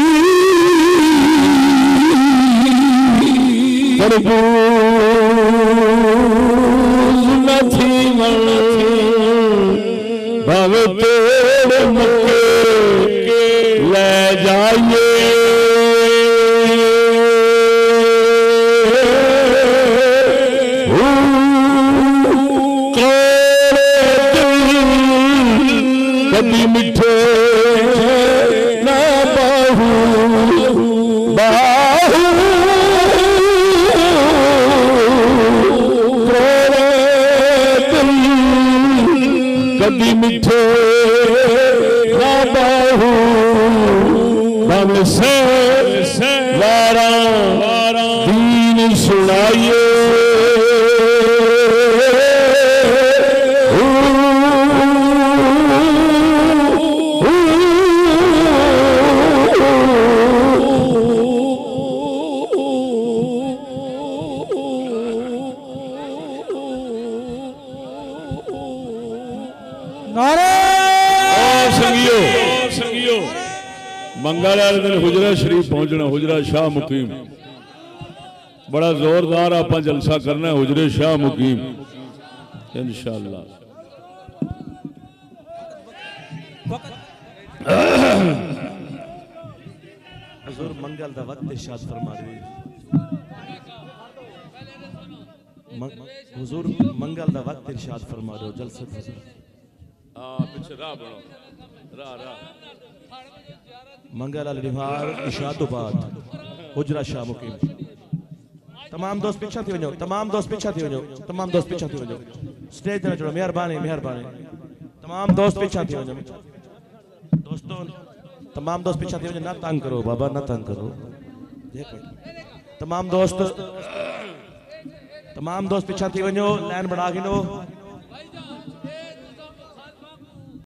Speaker 1: भव तोड़ मक्के ले जाइए कभी मिठे ना बाहू बाहू कभी मिठे ना बाहू हम से वारा दीन सुनाइए मंगल वाले दिन हुजरा शरीफ पहुंचना हुजरा शाह मुकीम बड़ा जोरदार आप जलसा करना है हुजरे शाह मुकीम इंशाअल्लाह
Speaker 5: हुजूर मंगल दा वक्त इरशाद फरमा रहे हुजूर मंगल दा वक्त इरशाद फरमा रहे हो जलसे हुजूर
Speaker 1: पीछे राह बनो राह
Speaker 5: मंगल निहार इशा तो बाद हुजरा शाह मुकीम तमाम दोस्त पीछा थी वञो तमाम दोस्त पीछा थी वञो तमाम दोस्त पीछा थी वञो स्टेज ते अचो मेहरबानी मेहरबानी तमाम दोस्त पीछा थी वञो दोस्तों तमाम दोस्त पीछा थी वञो ना तंग करो बाबा ना तंग करो तमाम दोस्त पीछा थी वञो लाइन बढ़ा गिनो